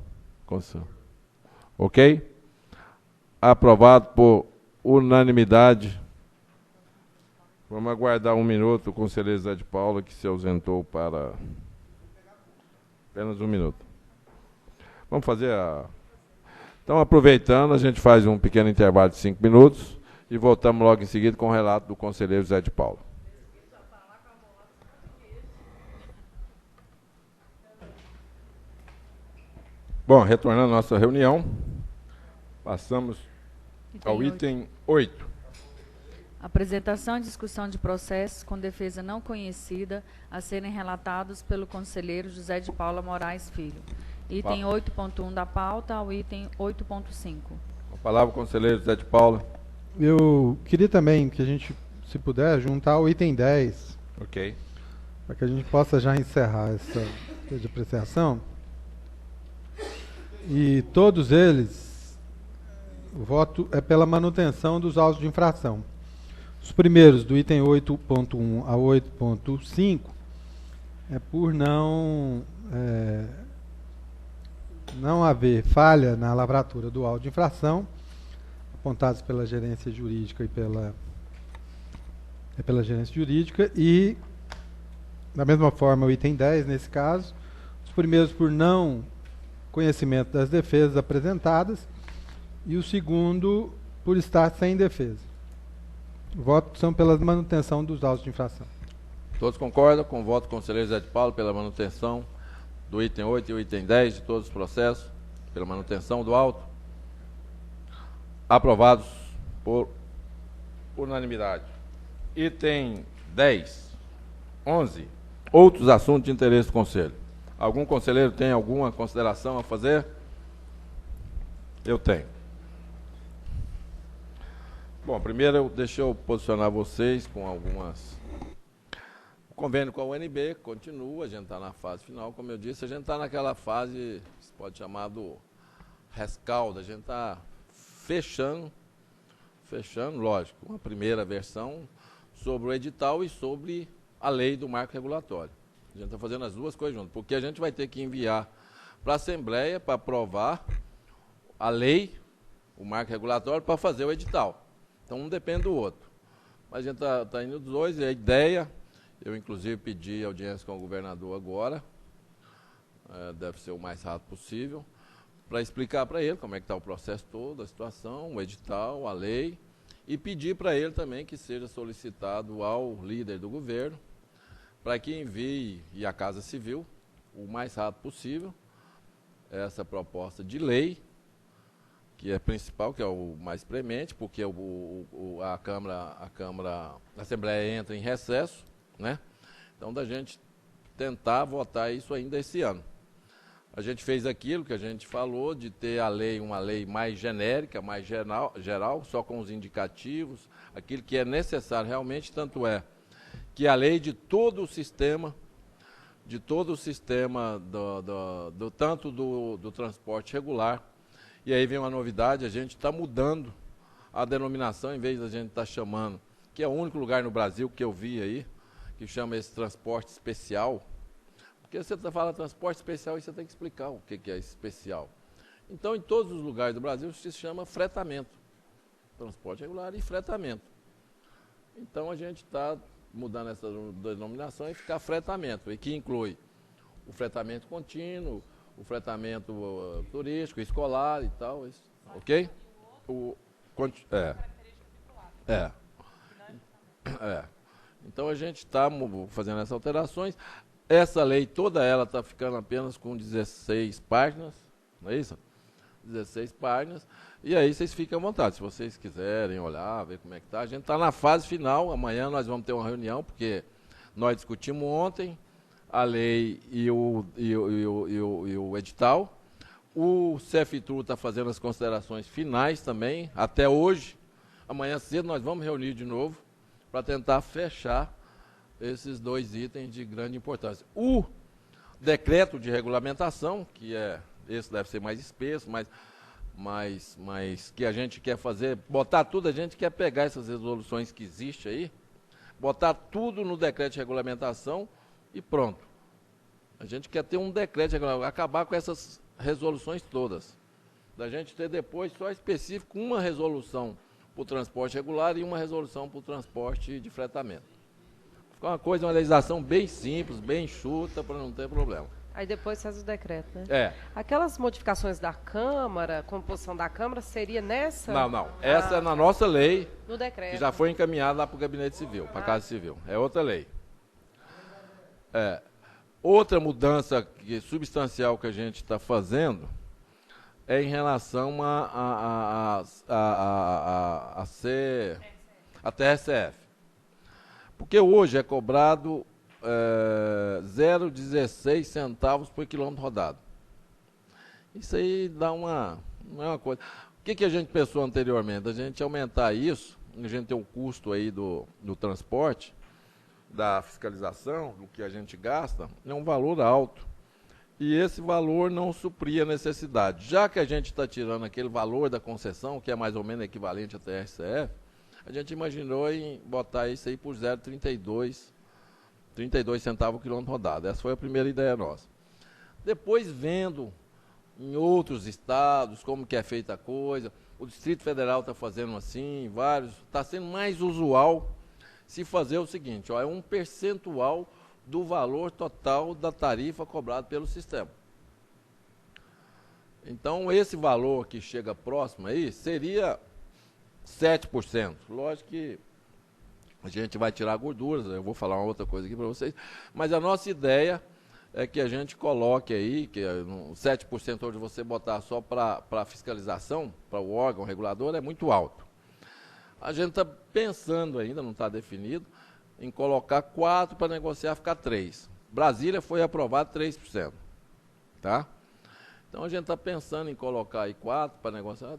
Ok? Aprovado por unanimidade. Vamos aguardar um minuto o conselheiro Zé de Paula, que se ausentou para apenas um minuto. Vamos fazer a... Então, aproveitando, a gente faz um pequeno intervalo de 5 minutos e voltamos logo em seguida com o relato do conselheiro Zé de Paula. Bom, retornando à nossa reunião, passamos ao item 8. Apresentação e discussão de processos com defesa não conhecida a serem relatados pelo conselheiro José de Paula Moraes Filho. Item 8.1 da pauta ao item 8.5. A palavra, conselheiro José de Paula. Eu queria também que a gente, se puder, juntar o item 10. Ok. Para que a gente possa já encerrar essa de apreciação. E todos eles, o voto é pela manutenção dos autos de infração. Os primeiros, do item 8.1 a 8.5, é por não haver falha na lavratura do auto de infração, apontados pela gerência jurídica e, da mesma forma, o item 10, nesse caso, os primeiros por não conhecimento das defesas apresentadas e o segundo por estar sem defesa. Votos são pela manutenção dos autos de infração. Todos concordam com o voto do conselheiro Zé de Paula pela manutenção do item 8 e o item 10 de todos os processos, pela manutenção do auto? Aprovados por unanimidade. Item 10, 11, outros assuntos de interesse do conselho. Algum conselheiro tem alguma consideração a fazer? Eu tenho. Bom, primeiro deixa eu posicionar vocês com algumas... O convênio com a UNB continua, a gente está na fase final, como eu disse, a gente está naquela fase, se pode chamar do rescaldo, a gente está fechando, lógico, uma primeira versão sobre o edital e sobre a lei do marco regulatório. A gente está fazendo as duas coisas juntas, porque a gente vai ter que enviar para a Assembleia para aprovar a lei, o marco regulatório, para fazer o edital. Então, um depende do outro. Mas a gente está indo dos dois, e a ideia, eu inclusive pedi audiência com o governador agora, deve ser o mais rápido possível, para explicar para ele como é que está o processo todo, a situação, o edital, a lei, e pedir para ele também que seja solicitado ao líder do governo, para que envie, e a Casa Civil, o mais rápido possível, essa proposta de lei, que é principal, que é o mais premente, porque a Assembleia entra em recesso, né? Então, da gente tentar votar isso ainda esse ano. A gente fez aquilo que a gente falou, de ter a lei, uma lei mais genérica, mais geral, só com os indicativos, aquilo que é necessário realmente, tanto é que a lei de todo o sistema, tanto do transporte regular, e aí vem uma novidade, a gente está mudando a denominação, em vez da gente estar chamando, que é o único lugar no Brasil que eu vi aí, que chama esse transporte especial, porque você fala transporte especial e você tem que explicar o que é especial. Então, em todos os lugares do Brasil, se chama fretamento, transporte regular e fretamento. Então, a gente está mudando essa denominação e ficar fretamento, e que inclui o fretamento contínuo, o fretamento turístico, escolar e tal, isso, ok? Então a gente está fazendo essas alterações. Essa lei toda ela está ficando apenas com 16 páginas, não é isso? 16 páginas. E aí vocês ficam à vontade, se vocês quiserem olhar, ver como é que está. A gente está na fase final, amanhã nós vamos ter uma reunião, porque nós discutimos ontem a lei e o edital. O CFTUR está fazendo as considerações finais também, até hoje. Amanhã cedo nós vamos reunir de novo para tentar fechar esses 2 itens de grande importância. O decreto de regulamentação, que esse deve ser mais espesso, mas que a gente quer fazer, botar tudo, a gente quer pegar essas resoluções que existem aí, botar tudo no decreto de regulamentação e pronto. A gente quer ter um decreto de regulamentação, acabar com essas resoluções todas. Da gente ter depois só específico uma resolução para o transporte regular e uma resolução para o transporte de fretamento. Fica uma legislação bem simples, bem enxuta, para não ter problema. Aí depois faz o decreto, né? É. Aquelas modificações da Câmara, composição da Câmara, seria nessa? Não. Essa é na nossa lei, no decreto. que já foi encaminhada lá para o Gabinete Civil, para a Casa Civil. É outra lei. Outra mudança substancial que a gente está fazendo é em relação a TRCF. Porque hoje é cobrado 0,16 centavos por quilômetro rodado. Isso aí não é uma coisa. O que a gente pensou anteriormente? A gente aumentar isso, a gente tem o custo aí do transporte, da fiscalização, do que a gente gasta, é um valor alto. E esse valor não supria a necessidade. Já que a gente está tirando aquele valor da concessão, que é mais ou menos equivalente à TRCF, a gente imaginou em botar isso aí por 0,32 centavos por quilômetro rodado. Essa foi a primeira ideia nossa. Depois, vendo em outros estados como que é feita a coisa, o Distrito Federal está fazendo assim, vários, está sendo mais usual se fazer o seguinte, é um percentual do valor total da tarifa cobrada pelo sistema. Então, esse valor que chega próximo aí seria 7%. Lógico que a gente vai tirar gorduras, eu vou falar uma outra coisa aqui para vocês, mas a nossa ideia é que a gente coloque aí, que 7% hoje você botar só para fiscalização, para o órgão regulador, é muito alto. A gente está pensando ainda, não está definido, em colocar 4 para negociar, ficar 3. Brasília foi aprovado 3%. Tá? Então a gente está pensando em colocar aí 4 para negociar,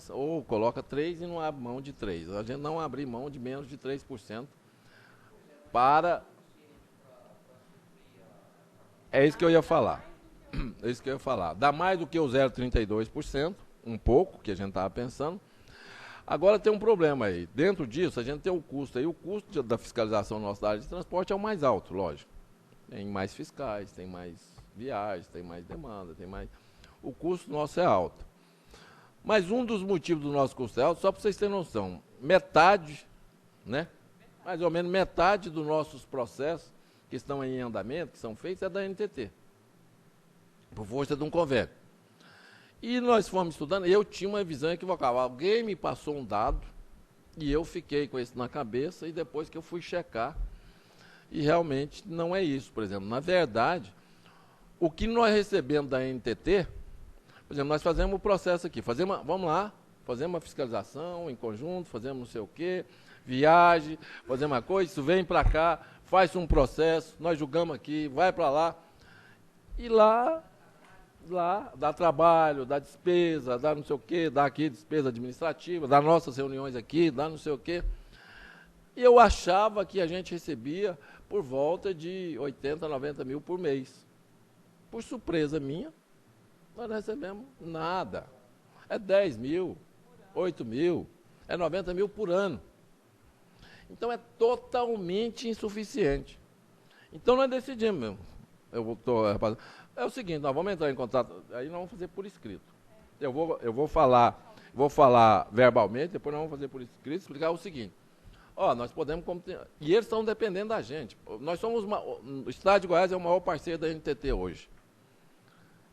ou coloca 3 e não abre mão de 3. A gente não abrir mão de menos de 3% para... É isso que eu ia falar. É isso que eu ia falar. Dá mais do que o 0,32%, um pouco, que a gente estava pensando. Agora tem um problema aí. Dentro disso, a gente tem o custo aí. O custo da fiscalização nossa da área de transporte é o mais alto, lógico. Tem mais fiscais, tem mais viagens, tem mais demanda, tem mais... O custo nosso é alto. Mas um dos motivos do nosso custo é alto, só para vocês terem noção, metade, né? Mais ou menos metade dos nossos processos que estão aí em andamento, que são feitos, é da NTT. Por força de um convênio. E nós fomos estudando, eu tinha uma visão equivocada. Alguém me passou um dado e eu fiquei com isso na cabeça e depois que eu fui checar, e realmente não é isso. Por exemplo, na verdade, o que nós recebemos da NTT, por exemplo, nós fazemos o processo aqui, vamos lá, fazemos uma fiscalização em conjunto, fazemos não sei o quê, viagem, fazemos uma coisa, isso vem para cá, faz um processo, nós julgamos aqui, vai para lá, e lá dá trabalho, dá despesa, dá não sei o quê, dá aqui despesa administrativa, dá nossas reuniões aqui, dá não sei o quê. E eu achava que a gente recebia por volta de 80, 90 mil por mês. Por surpresa minha, nós não recebemos nada. É 10 mil, 8 mil, é 90 mil por ano. Então é totalmente insuficiente. Então nós decidimos mesmo. É o seguinte, nós vamos entrar em contato, aí nós vamos fazer por escrito. Eu vou falar verbalmente, depois nós vamos fazer por escrito, explicar o seguinte. Nós podemos... E eles estão dependendo da gente. Nós somos o Estado de Goiás é o maior parceiro da NTT hoje.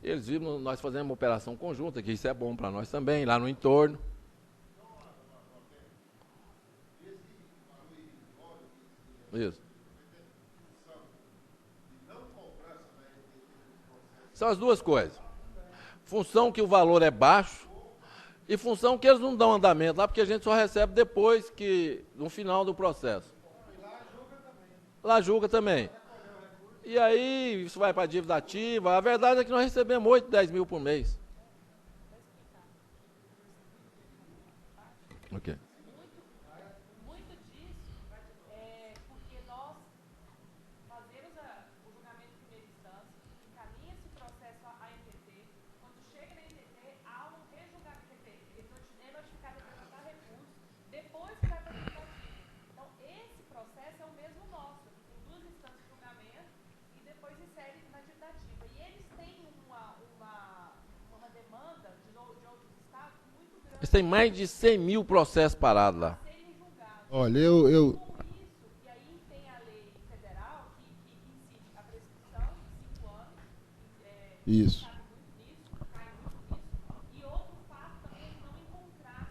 Eles viram nós fazendo uma operação conjunta, que isso é bom para nós também, lá no entorno. Isso. São as duas coisas. Função que o valor é baixo e função que eles não dão andamento lá, porque a gente só recebe depois que, no final do processo. Lá julga também. E aí, isso vai para a dívida ativa. A verdade é que nós recebemos 8, 10 mil por mês. Ok. Muito disso é porque nós fazemos o julgamento de primeira instância, encaminha esse processo à NTT. Quando chega na NTT, há um rejulgamento. Ele é notificado para apresentar recurso, depois que vai para a legislativa. Então, esse processo é o mesmo nosso. Tem duas instâncias de julgamento e depois insere na dívida ativa. E eles têm uma demanda de outros estados muito grande. Eles têm mais de 100 mil processos parados lá. Olha, E aí tem a lei federal que incide a prescrição de 5 anos. Isso. Sabe muito nisso, cai muito nisso. E outro fato também é não encontrar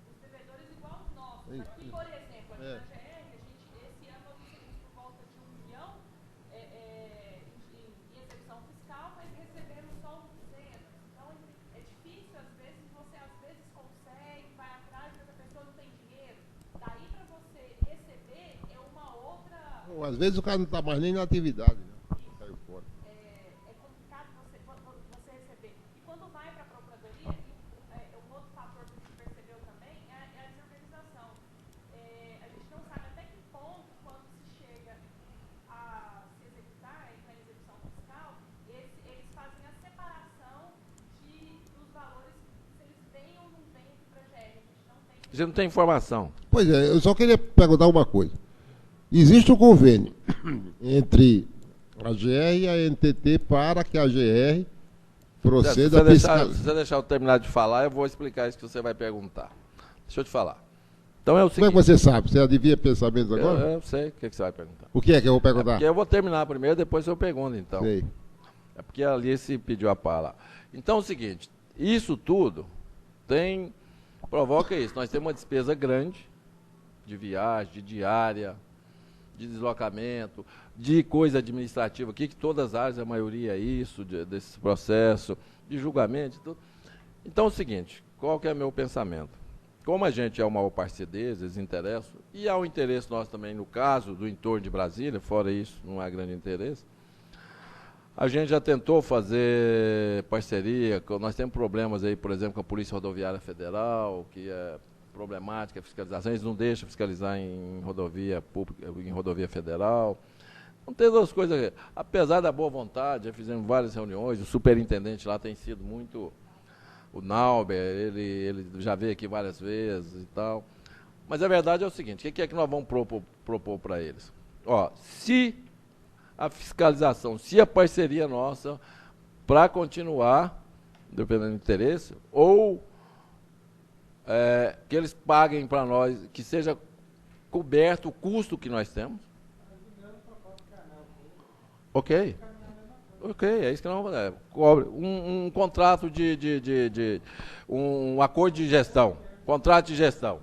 os devedores igual os nossos. Aqui, por exemplo, aqui na GR, esse ano nós recebemos por volta de 1 milhão em execução fiscal, mas recebemos só 200. Então, é difícil, às vezes, você consegue, vai atrás, mas a pessoa não tem dinheiro. Daí para você receber é uma outra... Às vezes o cara não está mais nem na atividade. Né? Caiu fora. É complicado você receber. E quando vai para a Procuradoria, um outro fator que a gente percebeu também é a desorganização. A gente não sabe até que ponto, quando se chega a se executar, entrar em execução fiscal, eles fazem a separação dos valores, se eles vêm ou não vêm aqui para a GR. A gente não tem informação. Pois é, eu só queria perguntar uma coisa. Existe um convênio entre a GR e a NTT para que a GR proceda a fiscalizar. Se você deixar eu terminar de falar, eu vou explicar isso que você vai perguntar. Deixa eu te falar. Então é o Como é seguinte... que você sabe? Você adivinha pensamentos agora? Eu sei o que você vai perguntar. O que é que eu vou perguntar? Porque eu vou terminar primeiro, depois eu pergunto, então. Sei. É porque a Alice pediu a fala. Então é o seguinte, isso tudo provoca isso. Nós temos uma despesa grande de viagem, de diária, de deslocamento, de coisa administrativa aqui, que todas as áreas, a maioria é isso, desse processo, de julgamento e tudo. Então é o seguinte, qual que é o meu pensamento? Como a gente é o maior parceiro deles, eles interessam, e há um interesse nosso também no caso do entorno de Brasília, fora isso, não há grande interesse, a gente já tentou fazer parceria, nós temos problemas aí, por exemplo, com a Polícia Rodoviária Federal, que é problemática a fiscalização, eles não deixam fiscalizar em rodovia pública, em rodovia federal. Não tem outras coisas, apesar da boa vontade, já fizemos várias reuniões, o superintendente lá tem sido muito, o Nauber, ele já veio aqui várias vezes e tal. Mas a verdade é o seguinte, o que é que nós vamos propor para eles? Ó, se a fiscalização, se a parceria nossa, para continuar, dependendo do interesse, ou que eles paguem para nós, que seja coberto o custo que nós temos. Ok, é isso que nós vamos fazer. Cobre um contrato um acordo de gestão, contrato de gestão.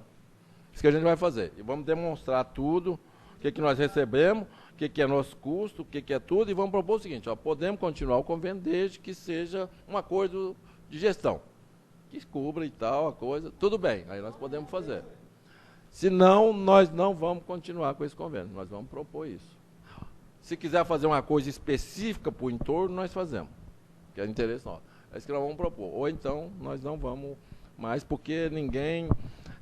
Isso que a gente vai fazer. E vamos demonstrar tudo, o que nós recebemos, o que é nosso custo, o que é tudo, e vamos propor o seguinte, ó, podemos continuar o convênio desde que seja um acordo de gestão. Que cubra e tal, a coisa, tudo bem, aí nós podemos fazer. Senão, nós não vamos continuar com esse convênio, nós vamos propor isso. Se quiser fazer uma coisa específica para o entorno, nós fazemos, que é interesse nosso. É isso que nós vamos propor. Ou então, nós não vamos mais, porque ninguém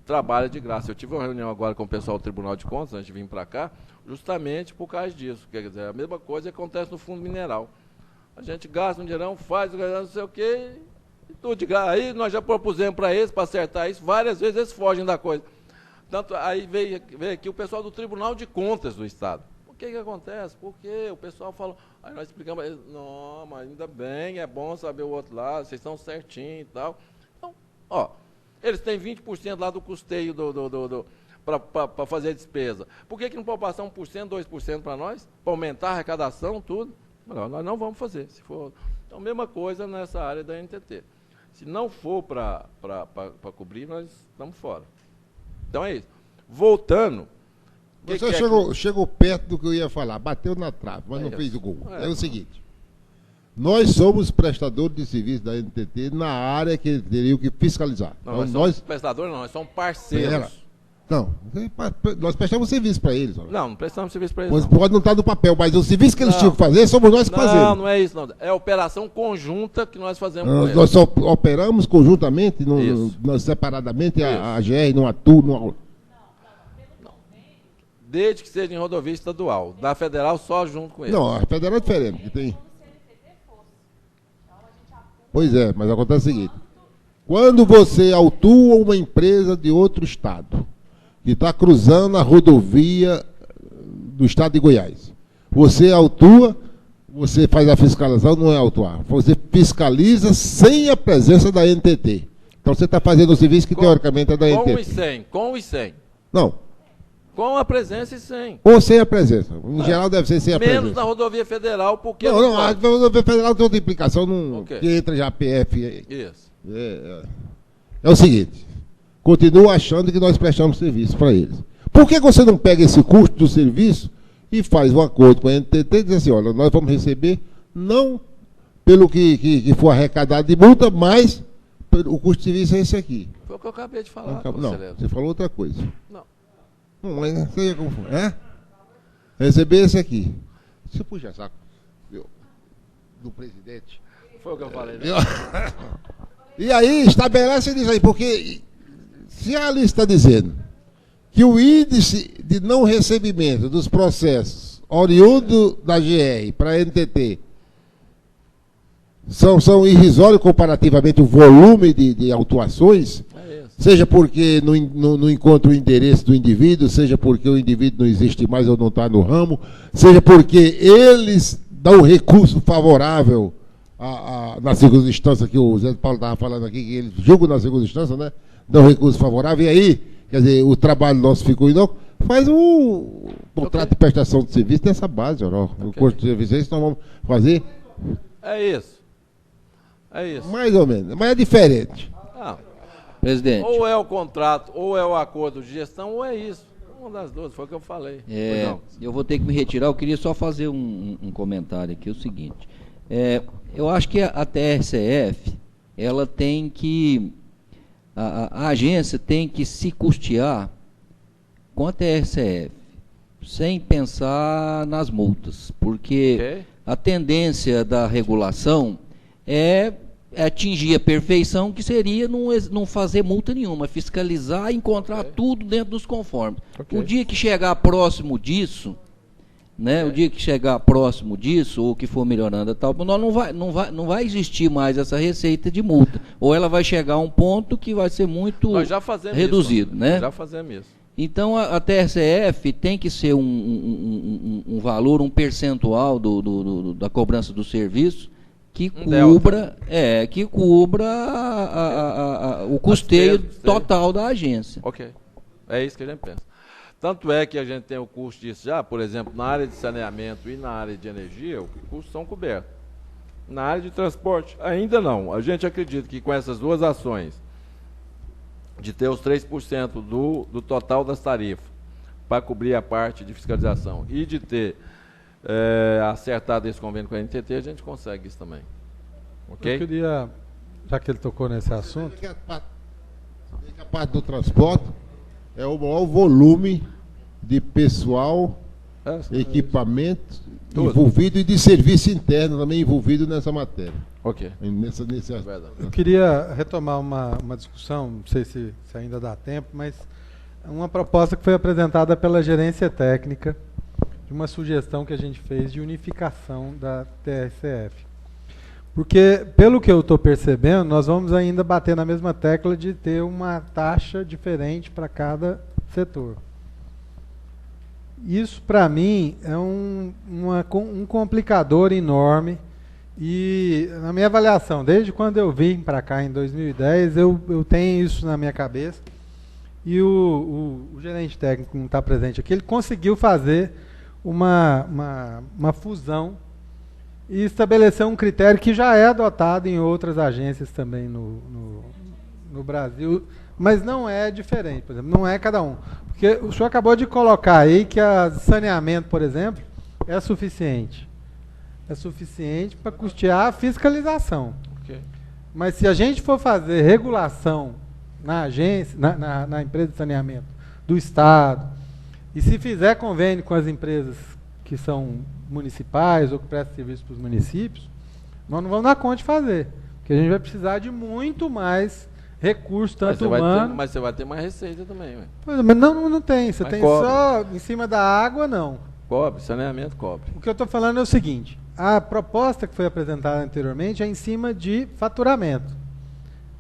trabalha de graça. Eu tive uma reunião agora com o pessoal do Tribunal de Contas, antes de vir para cá, justamente por causa disso. Quer dizer, a mesma coisa acontece no fundo mineral. A gente gasta um dinheirão, faz, não sei o quê, e tudo de graça. Aí nós já propusemos para eles, para acertar isso, várias vezes eles fogem da coisa. Tanto, aí veio aqui o pessoal do Tribunal de Contas do Estado. O que acontece? Porque o pessoal falou, aí nós explicamos, não, mas ainda bem, é bom saber o outro lado, vocês estão certinho e tal. Então, ó, eles têm 20% lá do custeio para fazer a despesa. Por que não pode passar 1%, 2% para nós? Para aumentar a arrecadação, tudo? Não, nós não vamos fazer. Se for, então, mesma coisa nessa área da NTT. Se não for para cobrir, nós estamos fora. Então é isso. Voltando, Você chegou perto do que eu ia falar, bateu na trave, mas não fez o gol. É o seguinte, nós somos prestadores de serviço da NTT na área que teriam que fiscalizar. Não, então, nós somos prestadores não, nós somos parceiros. Não, nós prestamos serviço para eles. Não prestamos serviço para eles. Pode não estar no papel, mas o serviço que eles tinham que fazer, somos nós que fazemos. Não é isso, não. É operação conjunta que nós fazemos com eles. Nós só operamos conjuntamente, nós separadamente, a GR não atua. Não. Desde que seja em rodovia estadual. Da federal só junto com eles. Não, a federal é diferente. Que tem... Pois é, mas acontece o seguinte. Quando você autua uma empresa de outro estado, que está cruzando a rodovia do estado de Goiás, você autua, você faz a fiscalização, não é autuar. Você fiscaliza sem a presença da NTT. Então você está fazendo o serviço que teoricamente é da NTT. Com e sem. Não. Com a presença e sem. Ou sem a presença. Em geral deve ser sem a presença. Menos na rodovia federal, porque... Não, a rodovia federal tem outra implicação, que entra já a PF. Isso. É o seguinte, continuo achando que nós prestamos serviço para eles. Por que você não pega esse custo do serviço e faz um acordo com a NTT e diz assim, olha, nós vamos receber não pelo que for arrecadado de multa, mas o custo de serviço é esse aqui. Foi o que eu acabei de falar. Não, você falou outra coisa. Não. Não, mas você ia confundir. Receber esse aqui. Você puxa saco do presidente. Foi o que eu falei. Né? E aí, estabelece isso aí, porque se a lista está dizendo que o índice de não recebimento dos processos oriundo da GR para a NTT são irrisórios comparativamente o volume de autuações, seja porque não encontra o endereço do indivíduo, seja porque o indivíduo não existe mais ou não está no ramo, seja porque eles dão recurso favorável na segunda instância, que o Zé Paulo estava falando aqui, que eles julgam na segunda instância, né? Dão recurso favorável, e aí, quer dizer, o trabalho nosso ficou inócuo, faz um contrato de prestação de serviço nessa base, o custo de serviço, isso nós vamos fazer. É isso. Mais ou menos, mas é diferente. Presidente. Ou é o contrato, ou é o acordo de gestão, ou é isso. Uma das duas, foi o que eu falei. Eu vou ter que me retirar, eu queria só fazer um comentário aqui, o seguinte. Eu acho que a TRCF, ela tem que, a agência tem que se custear com a TRCF, sem pensar nas multas, porque a tendência da regulação é atingir a perfeição, que seria não fazer multa nenhuma, fiscalizar e encontrar tudo dentro dos conformes. O dia que chegar próximo disso, né, o dia que chegar próximo disso, ou que for melhorando tal, não vai existir mais essa receita de multa. Ou ela vai chegar a um ponto que vai ser muito reduzido. Isso, né? Já fazemos isso. Então a TRCF tem que ser um valor, um percentual da cobrança do serviço que cubra o custeio total da agência. Ok. É isso que a gente pensa. Tanto é que a gente tem o custo disso já, por exemplo, na área de saneamento e na área de energia, os custos são cobertos. Na área de transporte, ainda não. A gente acredita que com essas duas ações, de ter os 3% do total das tarifas para cobrir a parte de fiscalização e de ter acertado esse convênio com a NTT, a gente consegue isso também. Ok? Eu queria, já que ele tocou nesse assunto... A parte do transporte é o maior volume de pessoal, equipamento envolvido e de serviço interno também envolvido nessa matéria. Ok. Nesse Eu queria retomar uma discussão, não sei se ainda dá tempo, mas uma proposta que foi apresentada pela gerência técnica, de uma sugestão que a gente fez de unificação da TRCF. Porque, pelo que eu estou percebendo, nós vamos ainda bater na mesma tecla de ter uma taxa diferente para cada setor. Isso, para mim, é um complicador enorme. E, na minha avaliação, desde quando eu vim para cá, em 2010, eu tenho isso na minha cabeça. E o gerente técnico que não está presente aqui, ele conseguiu fazer uma fusão e estabelecer um critério que já é adotado em outras agências também no Brasil, Mas não é diferente, por exemplo, não é cada um. Porque o senhor acabou de colocar aí que a saneamento, por exemplo, é suficiente. É suficiente para custear a fiscalização. Ok. Mas se a gente for fazer regulação na agência, na empresa de saneamento do Estado, e se fizer convênio com as empresas que são municipais ou que prestam serviço para os municípios, nós não vamos dar conta de fazer. Porque a gente vai precisar de muito mais recurso, tanto humano. Mas você vai ter mais receita também, ué. Pois é, mas não tem. Você Mas tem cobre. só em cima da água, não. Cobre, saneamento cobre. O que eu estou falando é o seguinte: a proposta que foi apresentada anteriormente é em cima de faturamento,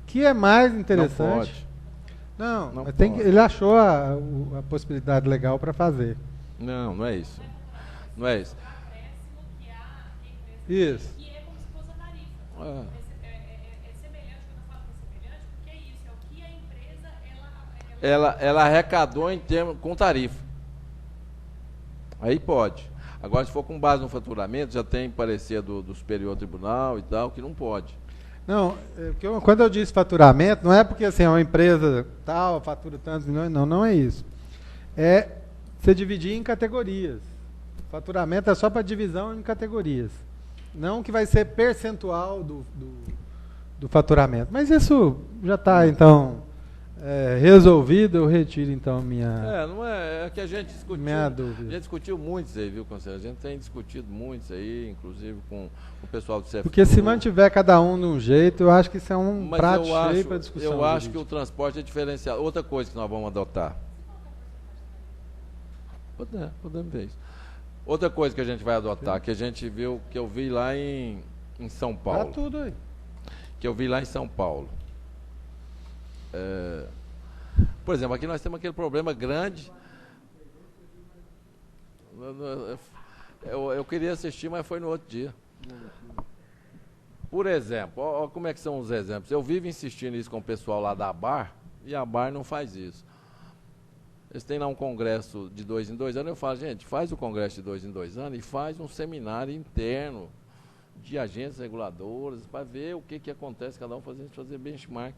que é mais interessante. Não pode. Não, Não mas pode. ele achou a possibilidade legal para fazer. Não, não é isso. Não é isso. Isso. E é como se fosse a tarifa. É. É semelhante, quando eu falo que é semelhante, porque é isso, é o que a empresa, Ela arrecadou em termos com tarifa. Aí pode. Agora, se for com base no faturamento, já tem parecer do Superior Tribunal e tal, que não pode. Não, quando eu disse faturamento, não é porque assim, é uma empresa tal, fatura tantos milhões, não é isso. É você dividir em categorias. Faturamento é só para divisão em categorias. Não que vai ser percentual do faturamento. Mas isso já está, então, resolvido. Eu retiro, então, minha... Não é que a gente discutiu. Minha dúvida. A gente discutiu muito isso aí, viu, Conselho? A gente tem discutido muito isso aí, inclusive com o pessoal do CFTU. Porque se mantiver cada um de um jeito, eu acho que isso é um Mas prato eu cheio acho, para discussão. eu acho que o jurídica. transporte é diferenciado. Outra coisa que nós vamos adotar. Podemos ver isso. Outra coisa que a gente vai adotar, que a gente viu, que eu vi lá em São Tá Paulo. tudo aí. Que eu vi lá em São Paulo. Por exemplo, aqui nós temos aquele problema grande. Eu queria assistir, mas foi no outro dia. Por exemplo, ó, como é que são os exemplos. Eu vivo insistindo isso com o pessoal lá da ABAR, e a ABAR não faz isso. Eles têm lá um congresso de 2 em 2 anos, eu falo, gente, faz o congresso de 2 em 2 anos e faz um seminário interno de agências reguladoras para ver o que acontece, cada um fazer benchmark.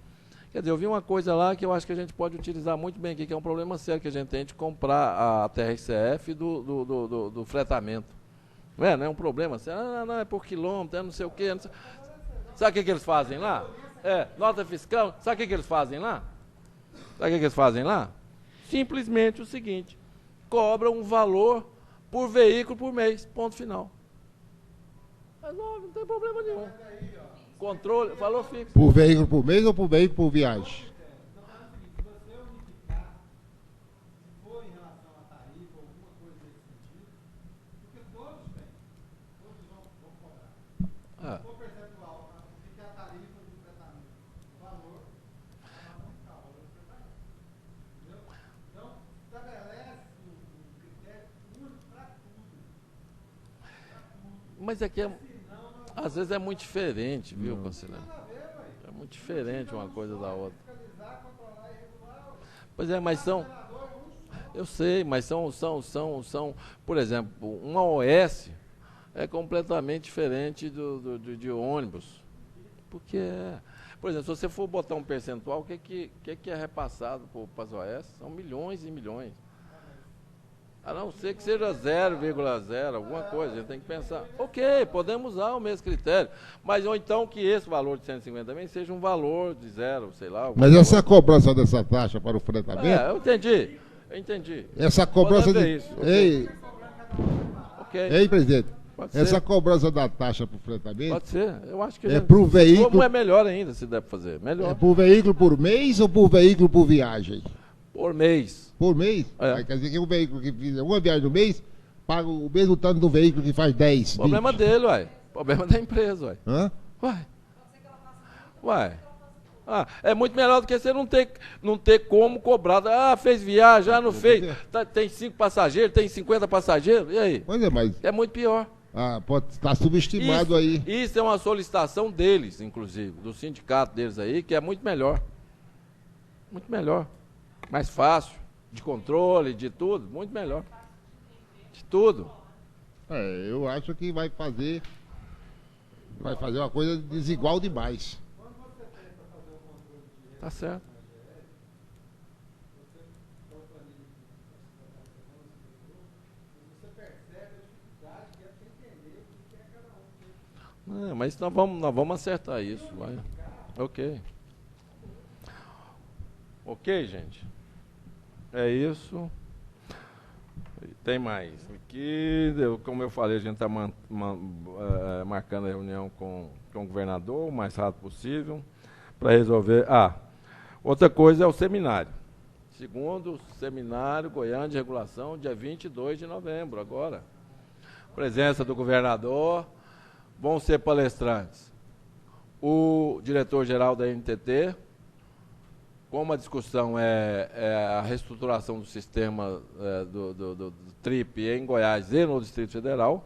Quer dizer, eu vi uma coisa lá que eu acho que a gente pode utilizar muito bem aqui, que é um problema sério que a gente tem de comprar a TRCF do fretamento. Não é um problema sério, não, é por quilômetro, é não sei o quê. Sabe o que eles fazem lá? Nota fiscal, sabe o que eles fazem lá? Sabe o que eles fazem lá? Simplesmente o seguinte, cobra um valor por veículo por mês, ponto final. Mas não tem problema nenhum. Controle, valor fixo. Por veículo por mês ou por veículo por viagem? Mas aqui às vezes é muito diferente, viu, conselheiro? É muito diferente uma coisa da outra. Pois é, mas são... Eu sei, mas são por exemplo, uma OS é completamente diferente de ônibus. Porque, por exemplo, se você for botar um percentual, o que é repassado para as OS? São milhões e milhões. A não ser que seja 0,0, alguma coisa, a gente tem que pensar. Ok, podemos usar o mesmo critério, mas ou então que esse valor de 150 também seja um valor de zero, sei lá. Mas essa cobrança dessa taxa para o fretamento... Eu entendi. Essa cobrança Podemos de... ver isso, ok. Ei, presidente, Pode ser. essa cobrança da taxa para o fretamento Pode ser, eu acho que... é para o veículo... Como é melhor ainda, se der para fazer, melhor. É por veículo por mês ou por veículo por viagem? Por mês. Por mês? Aí quer dizer que um veículo que fizer uma viagem no mês paga o mesmo tanto do veículo que faz 10, Problema 20. dele, uai. Problema da empresa, uai. Hã? Uai. É muito melhor do que você não ter como cobrar. Fez viagem, não fez. Tem 5 passageiros, tem 50 passageiros, e aí? Pois é, mas É muito pior. pode estar subestimado aí. Isso é uma solicitação deles, inclusive, do sindicato deles aí, que é muito melhor. Muito melhor. Mais fácil, de controle, de tudo, muito melhor. De tudo. Eu acho que vai fazer uma coisa desigual demais. Tá certo. Mas nós vamos acertar isso, vai. Ok. Ok, gente? É isso. Tem mais. Aqui, como eu falei, a gente está marcando a reunião com o governador o mais rápido possível para resolver. Outra coisa é o seminário. Segundo seminário Goiânia de Regulação, dia 22 de novembro, agora. Presença do governador, vão ser palestrantes o diretor-geral da NTT, como a discussão é a reestruturação do sistema do TRIP em Goiás e no Distrito Federal,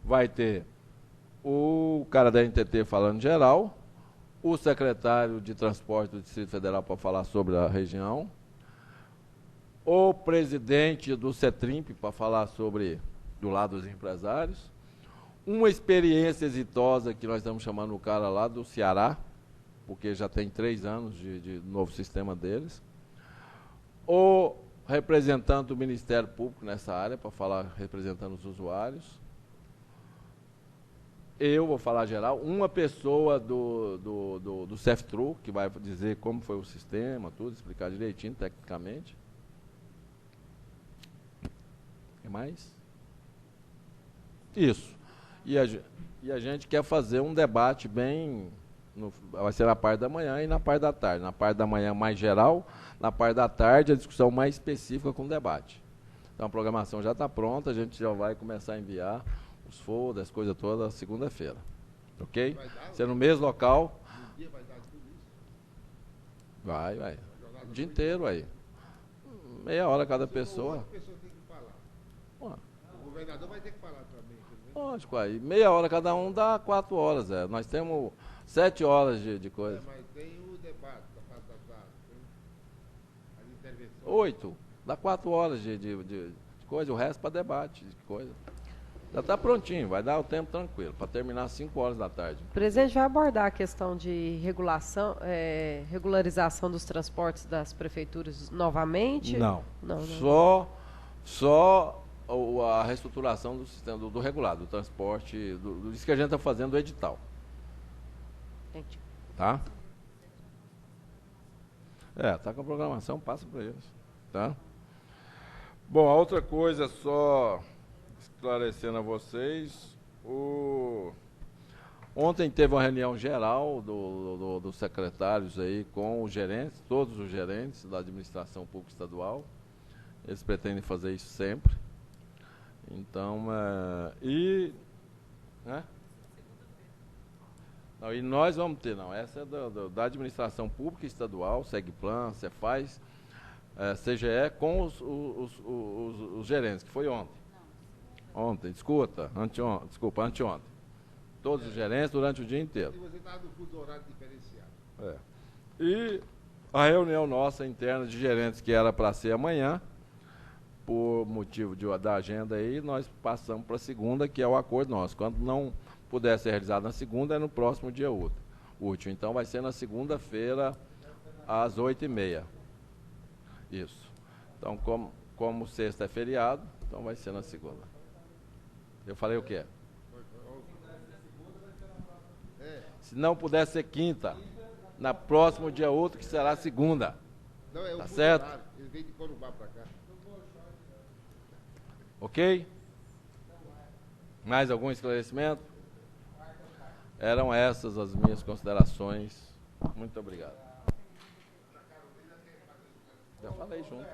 vai ter o cara da NTT falando geral, o secretário de Transporte do Distrito Federal para falar sobre a região, o presidente do CETRIMP para falar sobre do lado dos empresários, uma experiência exitosa que nós estamos chamando o cara lá do Ceará, porque já tem 3 anos de novo sistema deles, o representante do Ministério Público nessa área, para falar representando os usuários, eu vou falar geral, uma pessoa do CEFTRU, que vai dizer como foi o sistema, tudo, explicar direitinho, tecnicamente. O que mais? Isso. E a gente quer fazer um debate bem... vai ser na parte da manhã e na parte da tarde. Na parte da manhã mais geral, na parte da tarde a discussão mais específica com o debate. Então a programação já está pronta, a gente já vai começar a enviar os folders, as coisas todas, segunda-feira. Ok? Ser no mesmo local. No dia vai dar tudo isso? Vai. O dia inteiro aí. Meia hora cada pessoa. Outra pessoa tem que falar. Ué. O governador vai ter que falar também. Lógico, aí. Meia hora cada um dá 4 horas. Nós temos 7 horas de coisa. Mas tem o debate da parte da tarde, tem as intervenções. 8. Dá 4 horas de coisa, o resto para debate, de coisa. Já está prontinho, vai dar o tempo tranquilo, para terminar às 5 horas da tarde. O presidente vai abordar a questão de regularização dos transportes das prefeituras novamente? Não. Só a reestruturação do sistema do regulado, do transporte, isso que a gente está fazendo do edital. Entendi. Tá? Tá com a programação, passa para eles. Tá? Bom, a outra coisa, só esclarecendo a vocês, ontem teve uma reunião geral dos secretários aí com os gerentes, todos os gerentes da administração pública estadual. Eles pretendem fazer isso sempre. Então, não, e nós vamos ter, essa é da administração pública estadual, SEGPLAN, Cefaz, CGE, com os gerentes, que foi ontem. Anteontem. Todos os gerentes durante o dia inteiro. E você está no fuso horário diferenciado. E a reunião nossa interna de gerentes, que era para ser amanhã, por motivo da agenda aí, nós passamos para a segunda, que é o acordo nosso. Quando não puder ser realizado na segunda, é no próximo dia útil. Então vai ser na segunda-feira, às 8h30. Isso. Então, como sexta é feriado, então vai ser na segunda. Eu falei o quê? Se não puder ser quinta, na próximo dia útil, que será segunda. Não, é o tá certo? Horário. Ele veio de Corumbá para cá. Ok? Mais algum esclarecimento? Eram essas as minhas considerações. Muito obrigado. Já falei junto,